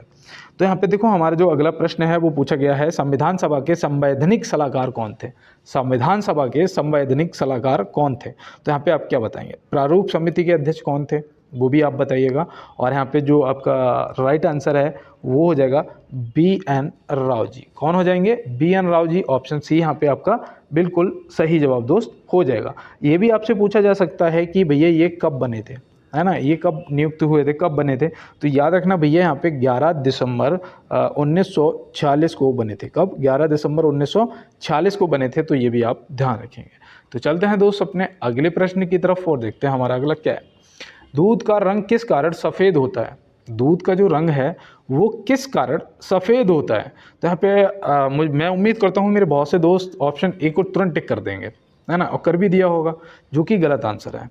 तो यहाँ पे देखो हमारा जो अगला प्रश्न है वो पूछा गया है संविधान सभा के संवैधानिक सलाहकार कौन थे। संविधान सभा के संवैधानिक सलाहकार कौन थे, तो यहाँ पे आप क्या बताएंगे। प्रारूप समिति के अध्यक्ष कौन थे वो भी आप बताइएगा। और यहाँ पे जो आपका राइट आंसर है वो हो जाएगा BN राव जी। कौन हो जाएंगे, BN Rao ji, option C यहाँ पे आपका बिल्कुल सही जवाब दोस्त हो जाएगा। ये भी आपसे पूछा जा सकता है कि भैया ये कब बने थे, है ना, ये कब नियुक्त हुए थे, कब बने थे, तो याद रखना भैया यहाँ पे 11 दिसंबर 1946 को बने थे। कब, 11 दिसंबर 1946 को बने थे। तो ये भी आप ध्यान रखेंगे। तो चलते हैं दोस्त अपने अगले प्रश्न की तरफ और देखते हैं हमारा अगला क्या है। दूध का रंग किस कारण सफ़ेद होता है। दूध का जो रंग है वो किस कारण सफ़ेद होता है। तो यहाँ पे मैं उम्मीद करता हूँ मेरे बहुत से दोस्त ऑप्शन ए को तुरंत टिक कर देंगे, है ना, और कर भी दिया होगा, जो कि गलत आंसर है,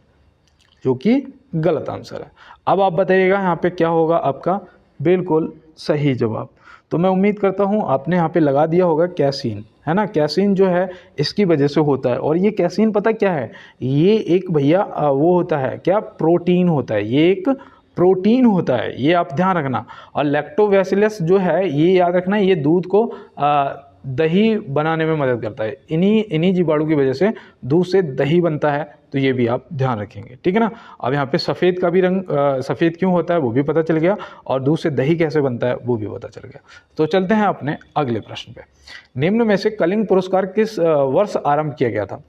जो कि गलत आंसर है। अब आप बताइएगा यहाँ पे क्या होगा आपका बिल्कुल सही जवाब। तो मैं उम्मीद करता हूँ आपने यहाँ पे लगा दिया होगा कैसीन, है ना। कैसीन जो है इसकी वजह से होता है। और ये कैसीन पता क्या है, ये एक भैया वो होता है क्या, प्रोटीन होता है, ये एक प्रोटीन होता है, ये आप ध्यान रखना। और लैक्टोबैसिलस जो है ये याद रखना, ये दूध को दही बनाने में मदद करता है। इन्हीं जीवाणु की वजह से दूध से दही बनता है। तो ये भी आप ध्यान रखेंगे, ठीक है ना। अब यहाँ पे सफ़ेद का भी रंग सफ़ेद क्यों होता है वो भी पता चल गया, और दूध से दही कैसे बनता है वो भी पता चल गया। तो चलते हैं अपने अगले प्रश्न पे। निम्न में से कलिंग पुरस्कार किस वर्ष आरंभ किया गया था।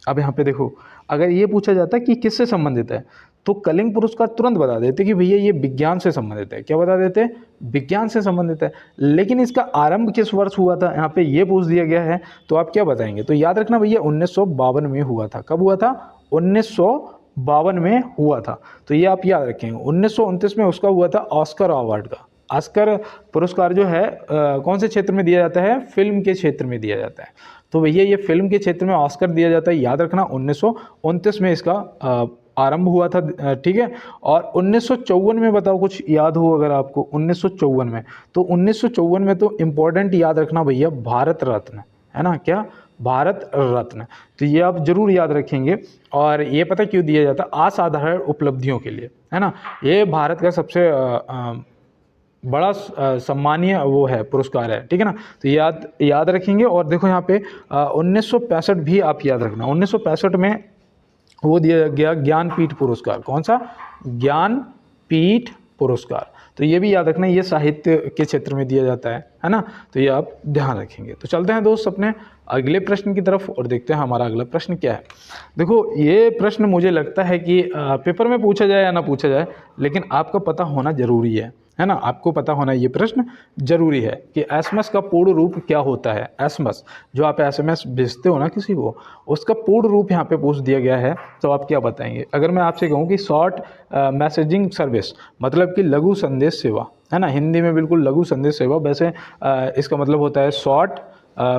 अब यहाँ पे देखो, अगर ये पूछा जाता है कि किससे संबंधित है, तो कलिंग पुरस्कार तुरंत बता देते कि भैया ये विज्ञान से संबंधित है। क्या बता देते? विज्ञान से संबंधित है। लेकिन इसका आरंभ किस वर्ष हुआ था, यहाँ पे ये पूछ दिया गया है, तो आप क्या बताएंगे? तो याद रखना भैया 1952 में हुआ था। कब हुआ था? 1952 में हुआ था। तो ये आप याद रखेंगे। 1929 में उसका हुआ था ऑस्कर अवार्ड का। ऑस्कर पुरस्कार जो है कौन से क्षेत्र में दिया जाता है? फिल्म के क्षेत्र में दिया जाता है। तो भैया ये फिल्म के क्षेत्र में ऑस्कर दिया जाता है, याद रखना 1929 में इसका आरंभ हुआ था, ठीक है। और 1954 में बताओ कुछ याद हो अगर आपको, 1954 में, तो 1954 में तो इम्पोर्टेंट याद रखना भैया भारत रत्न, है ना, क्या? भारत रत्न। तो ये आप जरूर याद रखेंगे। और ये पता क्यों दिया जाता है? असाधारण उपलब्धियों के लिए, है ना। ये भारत का सबसे बड़ा सम्मानीय वो है, पुरस्कार है, ठीक है ना। तो याद रखेंगे। और देखो यहाँ पे 1965 भी आप याद रखना। 1965 में वो दिया गया ज्ञानपीठ पुरस्कार। कौन सा? ज्ञानपीठ पुरस्कार। तो ये भी याद रखना, ये साहित्य के क्षेत्र में दिया जाता है ना। तो ये आप ध्यान रखेंगे। तो चलते हैं दोस्त अपने अगले प्रश्न की तरफ और देखते हैं हमारा अगला प्रश्न क्या है। देखो ये प्रश्न मुझे लगता है कि पेपर में पूछा जाए या ना पूछा जाए, लेकिन आपका पता होना जरूरी है ना। आपको पता होना ये प्रश्न जरूरी है कि एसएमएस का पूर्ण रूप क्या होता है। एसएमएस जो आप एसएमएस भेजते हो ना किसी को, उसका पूर्ण रूप यहाँ पे पूछ दिया गया है। तो आप क्या बताएंगे? अगर मैं आपसे कहूँ कि शॉर्ट मैसेजिंग सर्विस, मतलब कि लघु संदेश सेवा, है ना। हिंदी में बिल्कुल लघु संदेश सेवा। वैसे इसका मतलब होता है शॉर्ट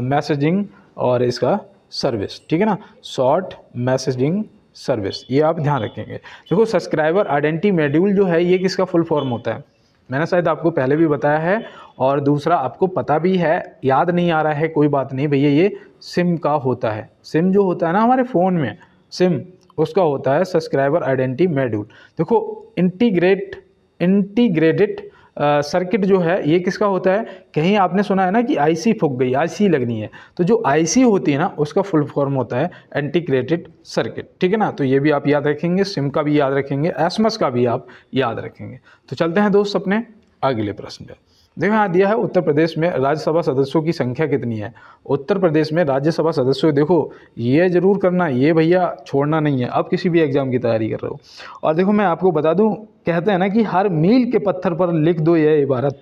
मैसेजिंग और इसका सर्विस, ठीक है ना। शॉर्ट मैसेजिंग सर्विस, ये आप ध्यान रखेंगे। देखो सब्सक्राइबर आइडेंटिटी मॉड्यूल जो है, ये किसका फुल फॉर्म होता है? मैंने शायद आपको पहले भी बताया है, और दूसरा आपको पता भी है, याद नहीं आ रहा है, कोई बात नहीं भैया, ये सिम का होता है। सिम जो होता है ना हमारे फ़ोन में, सिम, उसका होता है सब्सक्राइबर आइडेंटिटी मॉड्यूल। देखो इंटीग्रेटेड सर्किट जो है, ये किसका होता है? कहीं आपने सुना है ना कि आईसी फूक गई, आईसी लगनी है, तो जो आईसी होती है ना, उसका फुल फॉर्म होता है इंटीग्रेटेड सर्किट, ठीक है ना। तो ये भी आप याद रखेंगे, सिम का भी याद रखेंगे, एसएमएस का भी आप याद रखेंगे। तो चलते हैं दोस्त अपने अगले प्रश्न पे। देखो यहाँ दिया है उत्तर प्रदेश में राज्यसभा सदस्यों की संख्या कितनी है। उत्तर प्रदेश में राज्यसभा सदस्यों, देखो ये जरूर करना, ये भैया छोड़ना नहीं है। अब किसी भी एग्जाम की तैयारी कर रहे हो, और देखो मैं आपको बता दूं, कहते हैं ना कि हर मील के पत्थर पर लिख दो ये इबारत,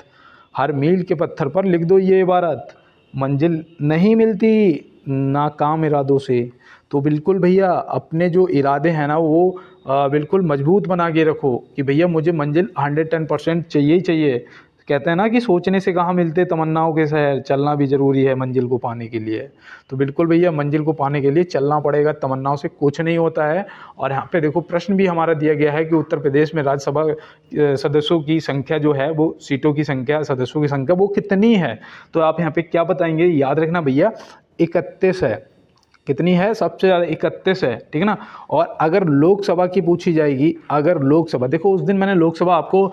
हर मील के पत्थर पर लिख दो ये इबारत, मंजिल नहीं मिलती नाकाम इरादों से। तो बिल्कुल भैया अपने जो इरादे हैं ना, वो बिल्कुल मजबूत बना के रखो कि भैया मुझे मंजिल 110% चाहिए ही चाहिए। कहते हैं ना कि सोचने से कहाँ मिलते तमन्नाओं के शहर, चलना भी ज़रूरी है मंजिल को पाने के लिए। तो बिल्कुल भैया मंजिल को पाने के लिए चलना पड़ेगा, तमन्नाओं से कुछ नहीं होता है। और यहाँ पे देखो प्रश्न भी हमारा दिया गया है कि उत्तर प्रदेश में राज्यसभा सदस्यों की संख्या जो है, वो सीटों की संख्या, सदस्यों की संख्या वो कितनी है। तो आप यहाँ पे क्या बताएंगे? याद रखना भैया 31 है। कितनी है? सबसे ज़्यादा 31 है, ठीक है ना। और अगर लोकसभा की पूछी जाएगी, अगर लोकसभा, देखो उस दिन मैंने लोकसभा आपको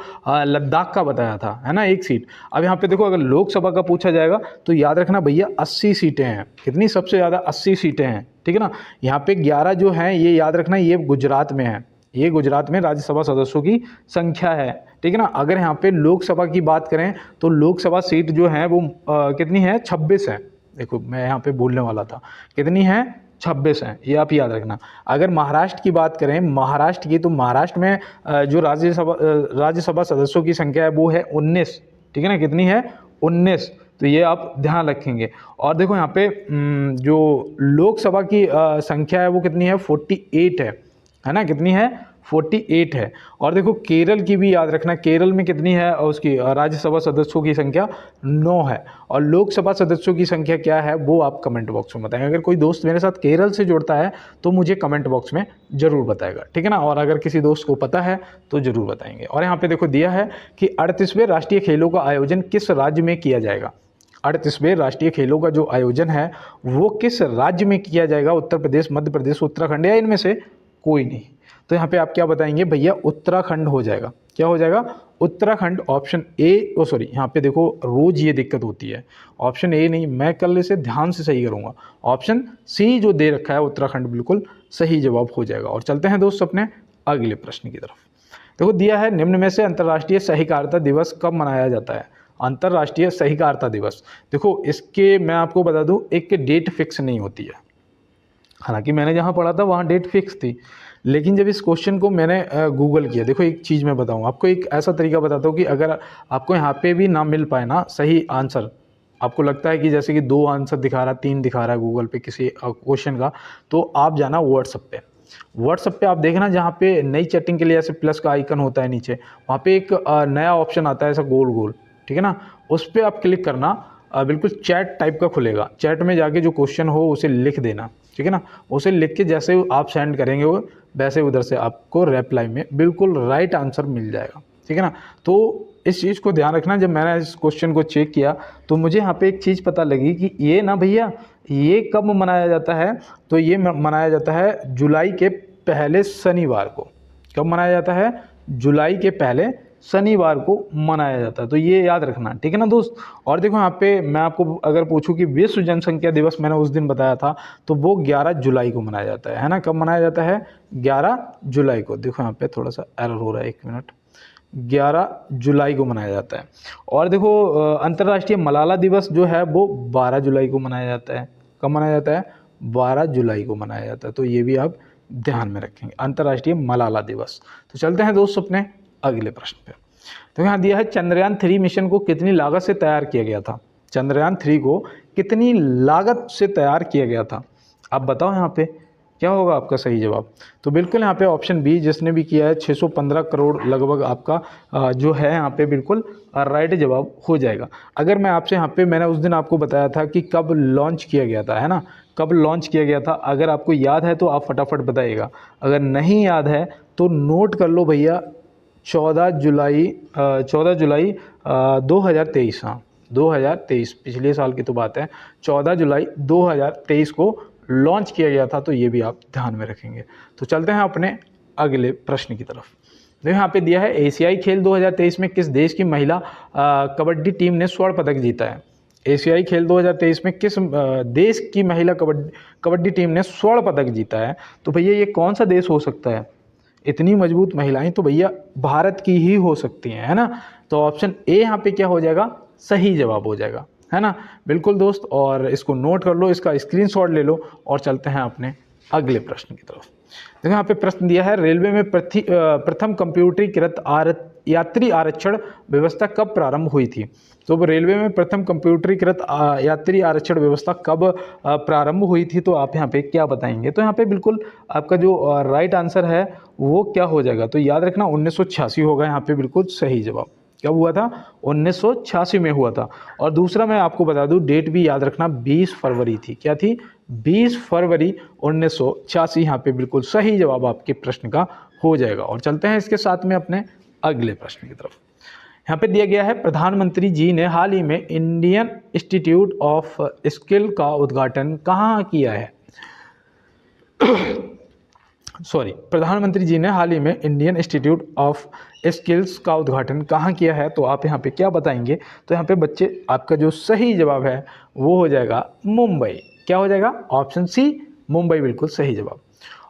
लद्दाख का बताया था, है ना, 1 सीट। अब यहाँ पे देखो अगर लोकसभा का पूछा जाएगा तो याद रखना भैया 80 सीटें हैं। कितनी? सबसे ज़्यादा 80 सीटें हैं, ठीक है ना। यहाँ पे 11 जो हैं, ये याद रखना, ये गुजरात में है। ये गुजरात में राज्यसभा सदस्यों की संख्या है, ठीक है ना। अगर यहाँ पे लोकसभा की बात करें तो लोकसभा सीट जो है वो कितनी है? 26 है। देखो मैं यहाँ पे बोलने वाला था, कितनी है? 26 है, ये आप याद रखना। अगर महाराष्ट्र की बात करें, महाराष्ट्र की, तो महाराष्ट्र में जो राज्यसभा सदस्यों की संख्या है वो है 19, ठीक है ना। कितनी है? 19। तो ये आप ध्यान रखेंगे। और देखो यहाँ पे जो लोकसभा की संख्या है वो कितनी है? 48 है ना। कितनी है? 48 है। और देखो केरल की भी याद रखना, केरल में कितनी है? और उसकी राज्यसभा सदस्यों की संख्या 9 है। और लोकसभा सदस्यों की संख्या क्या है वो आप कमेंट बॉक्स में बताएंगे। अगर कोई दोस्त मेरे साथ केरल से जुड़ता है तो मुझे कमेंट बॉक्स में जरूर बताएगा, ठीक है ना। और अगर किसी दोस्त को पता है तो जरूर बताएंगे। और यहाँ पे देखो दिया है कि 38वें राष्ट्रीय खेलों का आयोजन किस राज्य में किया जाएगा। 38वें राष्ट्रीय खेलों का जो आयोजन है वो किस राज्य में किया जाएगा? उत्तर प्रदेश, मध्य प्रदेश, उत्तराखंड, या इनमें से कोई नहीं। तो यहाँ पे आप क्या बताएंगे? भैया उत्तराखंड हो जाएगा। क्या हो जाएगा? उत्तराखंड। ऑप्शन ए, सॉरी यहाँ पे देखो रोज ये दिक्कत होती है, ऑप्शन ए नहीं, मैं कल इसे ध्यान से सही करूँगा। ऑप्शन सी जो दे रखा है उत्तराखंड, बिल्कुल सही जवाब हो जाएगा। और चलते हैं दोस्त अपने अगले प्रश्न की तरफ। देखो दिया है निम्न में से अंतर्राष्ट्रीय सहकारिता दिवस कब मनाया जाता है। अंतर्राष्ट्रीय सहकारिता दिवस, देखो इसके मैं आपको बता दूं, एक डेट फिक्स नहीं होती है। हालांकि मैंने जहाँ पढ़ा था वहाँ डेट फिक्स थी, लेकिन जब इस क्वेश्चन को मैंने गूगल किया, देखो एक चीज़ मैं बताऊँ आपको, एक ऐसा तरीका बताता हूँ कि अगर आपको यहाँ पे भी ना मिल पाए ना सही आंसर, आपको लगता है कि जैसे कि 2 आंसर दिखा रहा है, 3 दिखा रहा है गूगल पे किसी क्वेश्चन का, तो आप जाना व्हाट्सअप पे। व्हाट्सअप पे आप देखना जहाँ पे नई चैटिंग के लिए ऐसे प्लस का आइकन होता है नीचे, वहाँ पे एक नया ऑप्शन आता है ऐसा गोल गोल, ठीक है ना, उस पर आप क्लिक करना, बिल्कुल चैट टाइप का खुलेगा, चैट में जाके जो क्वेश्चन हो उसे लिख देना, ठीक है ना, उसे लिख के जैसे आप सेंड करेंगे वो वैसे उधर से आपको रिप्लाई में बिल्कुल राइट आंसर मिल जाएगा, ठीक है ना। तो इस चीज़ को ध्यान रखना, जब मैंने इस क्वेश्चन को चेक किया तो मुझे यहाँ पे एक चीज़ पता लगी कि ये ना भैया, ये कब मनाया जाता है, तो ये मनाया जाता है जुलाई के पहले शनिवार को। कब मनाया जाता है? जुलाई के पहले शनिवार को मनाया जाता है, तो ये याद रखना, ठीक है ना दोस्त। और देखो यहाँ पे मैं आपको अगर पूछूं कि विश्व जनसंख्या दिवस मैंने उस दिन बताया था, तो वो 11 जुलाई को मनाया जाता है ना। कब मनाया जाता है? 11 जुलाई को। देखो यहाँ पे थोड़ा सा एरर हो रहा है, 1 मिनट, 11 जुलाई को मनाया जाता है। और देखो अंतर्राष्ट्रीय मलाला दिवस जो है वो 12 जुलाई को मनाया जाता है। कब मनाया जाता है? 12 जुलाई को मनाया जाता है, तो ये भी आप ध्यान में रखेंगे, अंतर्राष्ट्रीय मलाला दिवस। तो चलते हैं दोस्त अपने अगले प्रश्न पे। तो यहाँ दिया है चंद्रयान 3 मिशन को कितनी लागत से तैयार किया गया था? चंद्रयान 3 को कितनी लागत से तैयार किया गया था? आप बताओ यहाँ पे क्या होगा आपका सही जवाब। तो बिल्कुल यहाँ पे ऑप्शन बी, जिसने भी किया है 615 करोड़ लगभग आपका जो है यहाँ पे बिल्कुल राइट जवाब हो जाएगा। अगर मैं आपसे यहाँ पे, मैंने उस दिन आपको बताया था कि कब लॉन्च किया गया था, है ना, कब लॉन्च किया गया था, अगर आपको याद है तो आप फटाफट बताइएगा, अगर नहीं याद है तो नोट कर लो भैया, 14 जुलाई 2023, हाँ 2023, पिछले साल की तो बात है, 14 जुलाई 2023 को लॉन्च किया गया था, तो ये भी आप ध्यान में रखेंगे। तो चलते हैं अपने अगले प्रश्न की तरफ। देखो यहाँ पे दिया है एशियाई खेल 2023 में किस देश की महिला कबड्डी टीम ने स्वर्ण पदक जीता है? एशियाई खेल 2023 में किस देश की महिला कबड्डी टीम ने स्वर्ण पदक जीता है? तो भैया ये कौन सा देश हो सकता है? इतनी मजबूत महिलाएं तो भैया भारत की ही हो सकती हैं, है ना। तो ऑप्शन ए यहाँ पे क्या हो जाएगा? सही जवाब हो जाएगा, है ना। बिल्कुल दोस्त, और इसको नोट कर लो, इसका स्क्रीनशॉट ले लो, और चलते हैं अपने अगले प्रश्न की तरफ। देखो यहाँ पे प्रश्न दिया है, रेलवे में प्रथम कंप्यूटरीकृत यात्री आरक्षण व्यवस्था कब प्रारंभ हुई थी? तो रेलवे में प्रथम कंप्यूटरीकृत यात्री आरक्षण व्यवस्था कब प्रारंभ हुई थी? तो आप यहाँ पे क्या बताएंगे? तो यहाँ पे बिल्कुल आपका जो राइट आंसर है वो क्या हो जाएगा? तो याद रखना 1986 होगा यहाँ पे बिल्कुल सही जवाब। कब हुआ था? 1986 में हुआ था। और दूसरा मैं आपको बता दूं, डेट भी याद रखना, 20 फरवरी थी। क्या थी? 20 फरवरी 1986 यहाँ पे बिल्कुल सही जवाब आपके प्रश्न का हो जाएगा। और चलते हैं इसके साथ में अपने अगले प्रश्न की तरफ। यहाँ पे दिया गया है, प्रधानमंत्री जी ने हाल ही में इंडियन इंस्टीट्यूट ऑफ स्किल का उद्घाटन कहाँ किया है? प्रधानमंत्री जी ने हाल ही में इंडियन इंस्टीट्यूट ऑफ स्किल्स का उद्घाटन कहाँ किया है? तो आप यहाँ पे क्या बताएंगे? तो यहाँ पे बच्चे आपका जो सही जवाब है वो हो जाएगा मुंबई। क्या हो जाएगा? ऑप्शन सी, मुंबई बिल्कुल सही जवाब।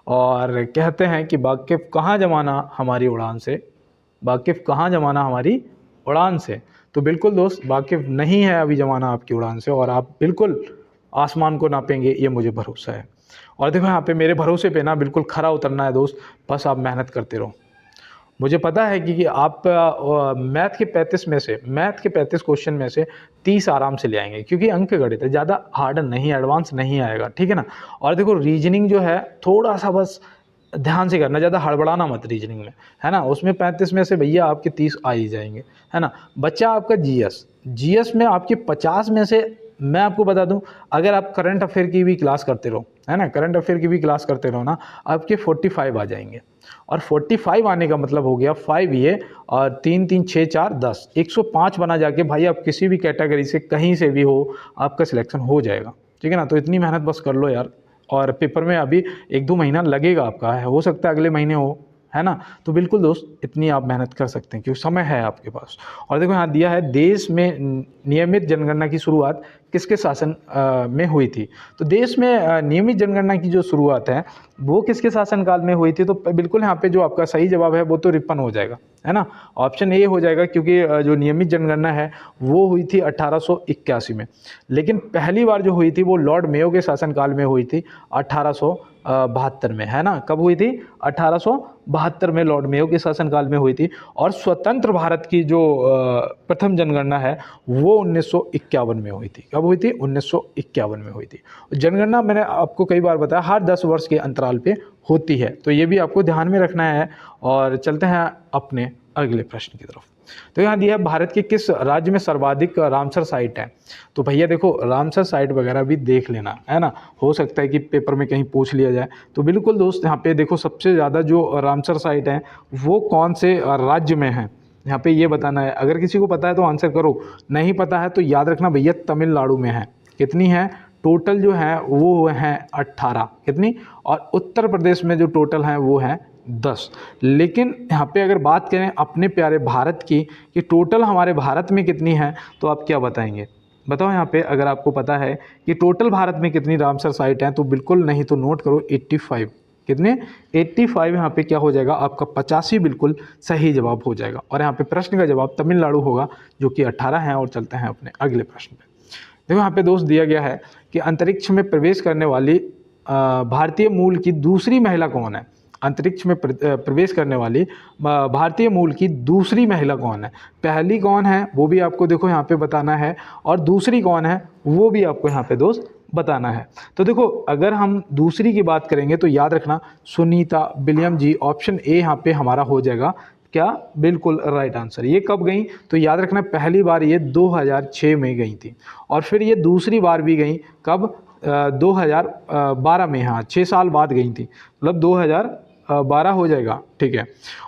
और कहते हैं कि वाकिफ कहाँ जमाना हमारी उड़ान से, वाकिफ कहाँ जमाना हमारी उड़ान से। तो बिल्कुल दोस्त, वाकिफ नहीं है अभी जमाना आपकी उड़ान से, और आप बिल्कुल आसमान को नापेंगे, ये मुझे भरोसा है। और देखो यहाँ पे मेरे भरोसे पे ना बिल्कुल खरा उतरना है दोस्त, बस आप मेहनत करते रहो। मुझे पता है कि आप मैथ के 35 क्वेश्चन में से 30 आराम से ले आएंगे, क्योंकि अंक गणित है, ज़्यादा हार्ड नहीं, एडवांस नहीं आएगा, ठीक है ना। और देखो रीजनिंग जो है थोड़ा सा बस ध्यान से करना, ज़्यादा हड़बड़ाना मत रीजनिंग में, है ना। उसमें 35 में से भैया आपके 30 आ ही जाएंगे, है ना। बच्चा आपका जीएस में आपके 50 में से, मैं आपको बता दूं, अगर आप करंट अफेयर की भी क्लास करते रहो, है ना, करंट अफेयर की भी क्लास करते रहो ना, आपके 45 आ जाएंगे। और 45 आने का मतलब हो गया 5 ये और 3 3 6 4 10, 105 बना जाके भाई आप किसी भी कैटेगरी से कहीं से भी हो, आपका सिलेक्शन हो जाएगा, ठीक है ना। तो इतनी मेहनत बस कर लो यार। और पेपर में अभी 1-2 महीना लगेगा आपका, हो सकता है अगले महीने हो, है ना। तो बिल्कुल दोस्त, इतनी आप मेहनत कर सकते हैं क्योंकि समय है आपके पास। और देखो यहाँ दिया है, देश में नियमित जनगणना की शुरुआत किसके शासन में हुई थी? तो देश में नियमित जनगणना की जो शुरुआत है वो किसके शासनकाल में हुई थी? तो बिल्कुल यहाँ पे जो आपका सही जवाब है वो तो रिपन हो जाएगा, है ना। ऑप्शन ए हो जाएगा, क्योंकि जो नियमित जनगणना है वो हुई थी 1881 में। लेकिन पहली बार जो हुई थी वो लॉर्ड मेयो के शासनकाल में हुई थी 1872 में, है ना। कब हुई थी? 1872 में लॉर्ड मेयो के शासनकाल में हुई थी। और स्वतंत्र भारत की जो प्रथम जनगणना है वो 1951 में हुई थी। कब हुई थी? 1951 में हुई थी। जनगणना मैंने आपको कई बार बताया हर 10 वर्ष के अंतराल पे होती है, तो ये भी आपको ध्यान में रखना है। और चलते हैं अपने अगले प्रश्न की तरफ। तो यहाँ दिया है भारत के किस राज्य में सर्वाधिक रामसर साइट है? तो भैया देखो रामसर साइट वगैरह भी देख लेना, है ना। हो सकता है कि पेपर में कहीं पूछ लिया जाए। तो बिल्कुल दोस्त यहाँ पे देखो सबसे ज़्यादा जो रामसर साइट है वो कौन से राज्य में है, यहाँ पे ये बताना है। अगर किसी को पता है तो आंसर करो, नहीं पता है तो याद रखना भैया तमिलनाडु में है। कितनी है? टोटल जो है वो है 18। कितनी? और उत्तर प्रदेश में जो टोटल है वो है 10। लेकिन यहाँ पे अगर बात करें अपने प्यारे भारत की कि टोटल हमारे भारत में कितनी है, तो आप क्या बताएंगे? बताओ यहाँ पे अगर आपको पता है कि टोटल भारत में कितनी रामसर साइट हैं, तो बिल्कुल, नहीं तो नोट करो 85। कितने? 85 यहाँ पे क्या हो जाएगा आपका 85 बिल्कुल सही जवाब हो जाएगा। और यहाँ पे प्रश्न का जवाब तमिलनाडु होगा जो कि 18 है। और चलते हैं अपने अगले प्रश्न पे। देखो यहाँ पे दोस्त दिया गया है कि अंतरिक्ष में प्रवेश करने वाली भारतीय मूल की दूसरी महिला कौन है? अंतरिक्ष में प्रवेश करने वाली भारतीय मूल की दूसरी महिला कौन है? पहली कौन है वो भी आपको देखो यहाँ पे बताना है, और दूसरी कौन है वो भी आपको यहाँ पे दोस्त बताना है। तो देखो अगर हम दूसरी की बात करेंगे तो याद रखना Sunita William ji, option A यहाँ पे हमारा हो जाएगा क्या? बिल्कुल राइट आंसर। ये कब गई? तो याद रखना पहली बार ये 2006 में गई थी, और फिर ये दूसरी बार भी गई कब? 2012 में। हाँ, 6 साल बाद गई थी, मतलब 2012 हो जाएगा, ठीक है।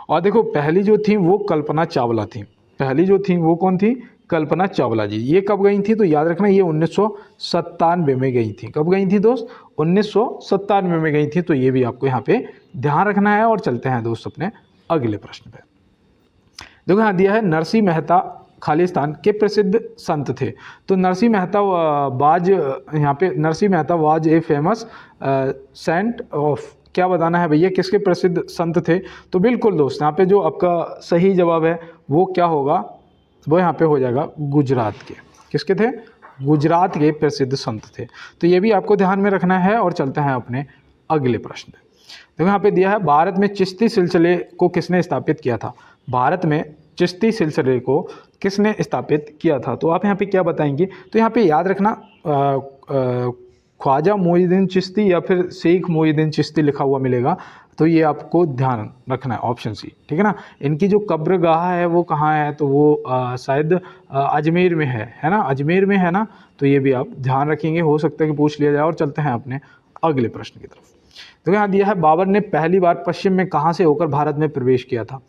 और देखो पहली जो थी वो कल्पना चावला थी। पहली जो थी वो कौन थी? कल्पना चावला जी। ये कब गई थी? तो याद रखना ये 1997 में गई थी। कब गई थी दोस्त? 1997 में गई थी। तो ये भी आपको यहाँ पे ध्यान रखना है। और चलते हैं दोस्त अपने अगले प्रश्न पे। देखो यहाँ दिया है नरसिंह मेहता खालिस्तान के प्रसिद्ध संत थे। तो नरसिंह मेहता वाज, यहाँ पे Narsinh Mehta was a famous saint of, क्या बताना है भैया किसके प्रसिद्ध संत थे? तो बिल्कुल दोस्त यहाँ पे जो आपका सही जवाब है वो क्या होगा? वो यहाँ पे हो जाएगा गुजरात के। किसके थे? गुजरात के प्रसिद्ध संत थे। तो ये भी आपको ध्यान में रखना है। और चलते हैं अपने अगले प्रश्न पे। देखो यहाँ पे दिया है भारत में चिश्ती सिलसिले को किसने स्थापित किया था? भारत में चिश्ती सिलसिले को किसने स्थापित किया था? तो आप यहाँ पे क्या बताएंगे? तो यहाँ पे याद रखना ख्वाजा मोइनुद्दीन चिश्ती या फिर शेख मोइनुद्दीन चिश्ती लिखा हुआ मिलेगा। तो ये आपको ध्यान रखना है, ऑप्शन सी, ठीक है ना। इनकी जो कब्रगाह है वो कहाँ है? तो वो शायद अजमेर में है ना। अजमेर में है ना। तो ये भी आप ध्यान रखेंगे, हो सकता है कि पूछ लिया जाए। और चलते हैं अपने अगले प्रश्न की तरफ। तो यहाँ दिया है बाबर ने पहली बार पश्चिम में कहाँ से होकर भारत में प्रवेश किया था?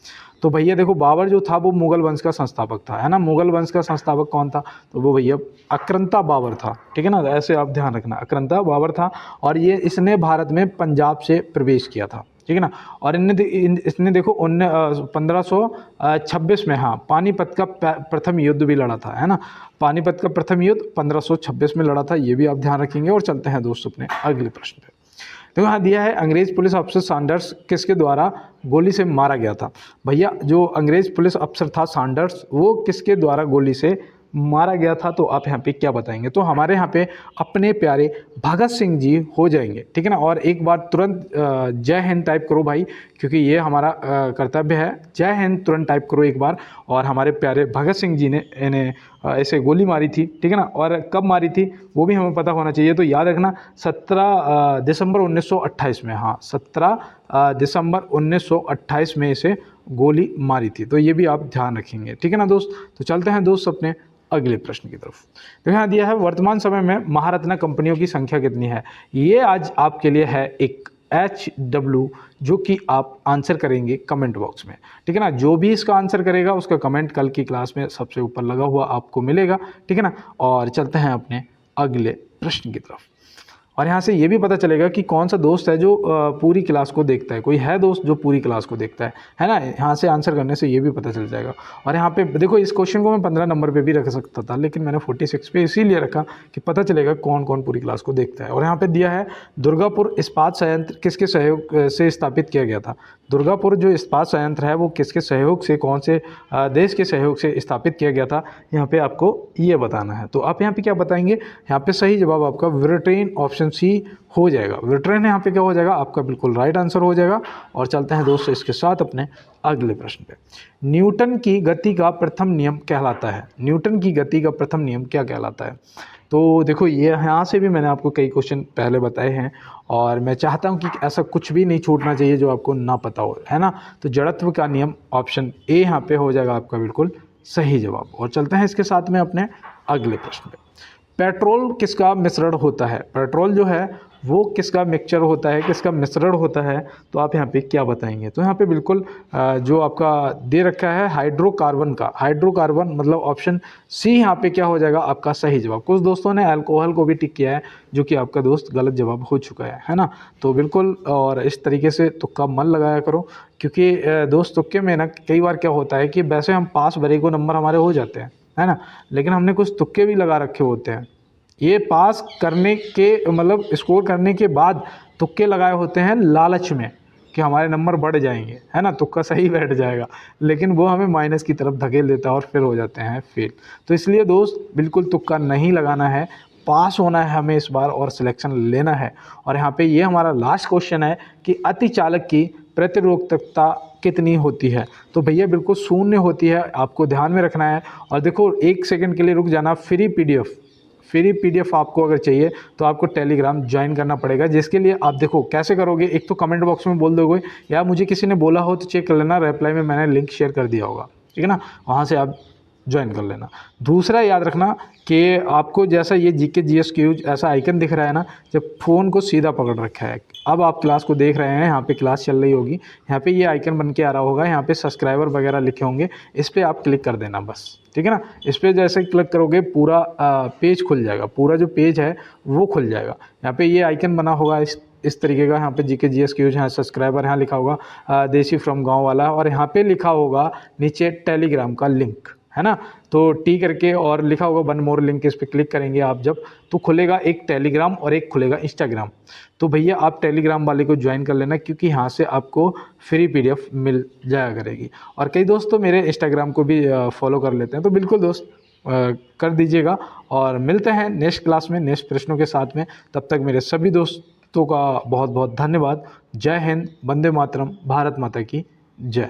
तो भैया देखो बाबर जो था वो मुगल वंश का संस्थापक था, है ना। मुगल वंश का संस्थापक कौन था? तो वो भैया अकरंता बाबर था, ठीक है ना। ऐसे आप ध्यान रखना, अकरंता बाबर था। और ये इसने भारत में पंजाब से प्रवेश किया था, ठीक है ना। और इसने देखो 1526 में, हाँ, पानीपत का प्रथम युद्ध भी लड़ा था, है ना। पानीपत का प्रथम युद्ध 1526 में लड़ा था। ये भी आप ध्यान रखेंगे। और चलते हैं दोस्तों अपने अगले प्रश्न पे। तो यहाँ दिया है अंग्रेज पुलिस अफसर सैंडर्स किसके द्वारा गोली से मारा गया था? भैया जो अंग्रेज पुलिस अफसर था सैंडर्स, वो किसके द्वारा गोली से मारा गया था? तो आप यहाँ पे क्या बताएंगे? तो हमारे यहाँ पे अपने प्यारे भगत सिंह जी हो जाएंगे, ठीक है ना। और एक बार तुरंत जय हिंद टाइप करो भाई, क्योंकि ये हमारा कर्तव्य है। जय हिंद तुरंत टाइप करो एक बार। और हमारे प्यारे भगत सिंह जी ने इन्हें ऐसे गोली मारी थी, ठीक है ना। और कब मारी थी वो भी हमें पता होना चाहिए। तो याद रखना 17 दिसंबर 1928 में, हाँ, 17 दिसंबर 1928 में इसे गोली मारी थी। तो ये भी आप ध्यान रखेंगे, ठीक है ना दोस्त। तो चलते हैं दोस्त अपने अगले प्रश्न की तरफ। तो यहाँ दिया है वर्तमान समय में महारत्न कंपनियों की संख्या कितनी है? ये आज आपके लिए है एक HW, जो कि आप आंसर करेंगे कमेंट बॉक्स में, ठीक है ना। जो भी इसका आंसर करेगा उसका कमेंट कल की क्लास में सबसे ऊपर लगा हुआ आपको मिलेगा, ठीक है ना। और चलते हैं अपने अगले प्रश्न की तरफ। और यहाँ से ये भी पता चलेगा कि कौन सा दोस्त है जो पूरी क्लास को देखता है, कोई है दोस्त जो पूरी क्लास को देखता है ना। यहाँ से आंसर करने से ये भी पता चल जाएगा। और यहाँ पे देखो, इस क्वेश्चन को मैं 15 नंबर पे भी रख सकता था, लेकिन मैंने 46 पे इसीलिए रखा कि पता चलेगा कौन कौन पूरी क्लास को देखता है। और यहाँ पे दिया है दुर्गापुर इस्पात संयंत्र किसके सहयोग से स्थापित किया गया था। दुर्गापुर जो इस्पात संयंत्र है वो किसके सहयोग से, कौन से देश के सहयोग से स्थापित किया गया था, यहाँ पे आपको ये बताना है। तो आप यहाँ पे क्या बताएंगे, यहाँ पे सही जवाब आपका ब्रिटेन ऑप्शन सी हो जाएगा। ब्रिटेन यहाँ पे क्या हो जाएगा, आपका बिल्कुल राइट आंसर हो जाएगा। और चलते हैं दोस्तों इसके साथ अपने अगले प्रश्न पे। न्यूटन की गति का प्रथम नियम कहलाता है। न्यूटन की गति का प्रथम नियम क्या कहलाता है। तो देखो, ये यहाँ से भी मैंने आपको कई क्वेश्चन पहले बताए हैं, और मैं चाहता हूँ कि ऐसा कुछ भी नहीं छूटना चाहिए जो आपको ना पता हो, है ना। तो जड़त्व का नियम ऑप्शन ए यहाँ पे हो जाएगा आपका बिल्कुल सही जवाब। और चलते हैं इसके साथ में अपने अगले प्रश्न पे। पेट्रोल किसका मिश्रण होता है। पेट्रोल जो है वो किसका मिक्सचर होता है, किसका मिश्रण होता है। तो आप यहाँ पे क्या बताएंगे। तो यहाँ पे बिल्कुल जो आपका दे रखा है हाइड्रोकार्बन का, हाइड्रोकार्बन मतलब ऑप्शन सी यहाँ पे क्या हो जाएगा आपका सही जवाब। कुछ दोस्तों ने अल्कोहल को भी टिक किया है, जो कि आपका दोस्त गलत जवाब हो चुका है ना। तो बिल्कुल, और इस तरीके से तुक्का मन लगाया करो, क्योंकि दोस्त तुक्के में ना कई बार क्या होता है कि वैसे हम पास भरे को नंबर हमारे हो जाते हैं, है ना, लेकिन हमने कुछ तुक्के भी लगा रखे होते हैं। ये पास करने के मतलब स्कोर करने के बाद तुक्के लगाए होते हैं लालच में कि हमारे नंबर बढ़ जाएंगे, है ना, तुक्का सही बैठ जाएगा, लेकिन वो हमें माइनस की तरफ धकेल देता है और फिर हो जाते हैं फेल। तो इसलिए दोस्त बिल्कुल तुक्का नहीं लगाना है, पास होना है हमें इस बार और सिलेक्शन लेना है। और यहाँ पे ये हमारा लास्ट क्वेश्चन है कि अति चालक की प्रतिरोधकता कितनी होती है। तो भैया बिल्कुल शून्य होती है, आपको ध्यान में रखना है। और देखो, एक सेकंड के लिए रुक जाना। फ्री पीडीएफ आपको अगर चाहिए तो आपको टेलीग्राम ज्वाइन करना पड़ेगा, जिसके लिए आप देखो कैसे करोगे। एक तो कमेंट बॉक्स में बोल दोगे, या मुझे किसी ने बोला हो तो चेक कर लेना, रिप्लाई में मैंने लिंक शेयर कर दिया होगा, ठीक है ना, वहाँ से आप ज्वाइन कर लेना। दूसरा याद रखना कि आपको जैसा ये जीके जीएस क्यूज ऐसा आइकन दिख रहा है ना, जब फ़ोन को सीधा पकड़ रखा है, अब आप क्लास को देख रहे हैं, यहाँ पे क्लास चल रही होगी, यहाँ पे ये आइकन बन के आ रहा होगा, यहाँ पे सब्सक्राइबर वगैरह लिखे होंगे, इस पर आप क्लिक कर देना बस, ठीक है ना। इस पर जैसे क्लिक करोगे पूरा पेज खुल जाएगा, पूरा जो पेज है वो खुल जाएगा। यहाँ पे ये आइकन बना होगा इस तरीके का, यहाँ पे जीके जीएस क्यूज, यहाँ सब्सक्राइबर, यहाँ लिखा होगा देसी फ्रॉम गाँव वाला, और यहाँ पे लिखा होगा नीचे टेलीग्राम का लिंक, है ना। तो टी करके और लिखा होगा वन मोर लिंक, इस पर क्लिक करेंगे आप जब, तो खुलेगा एक टेलीग्राम और एक खुलेगा इंस्टाग्राम। तो भैया आप टेलीग्राम वाले को ज्वाइन कर लेना, क्योंकि यहाँ से आपको फ्री पीडीएफ मिल जाया करेगी। और कई दोस्त तो मेरे इंस्टाग्राम को भी फॉलो कर लेते हैं, तो बिल्कुल दोस्त कर दीजिएगा। और मिलते हैं नेक्स्ट क्लास में नेक्स्ट प्रश्नों के साथ में। तब तक मेरे सभी दोस्तों का बहुत बहुत धन्यवाद। जय हिंद, वंदे मातरम, भारत माता की जय।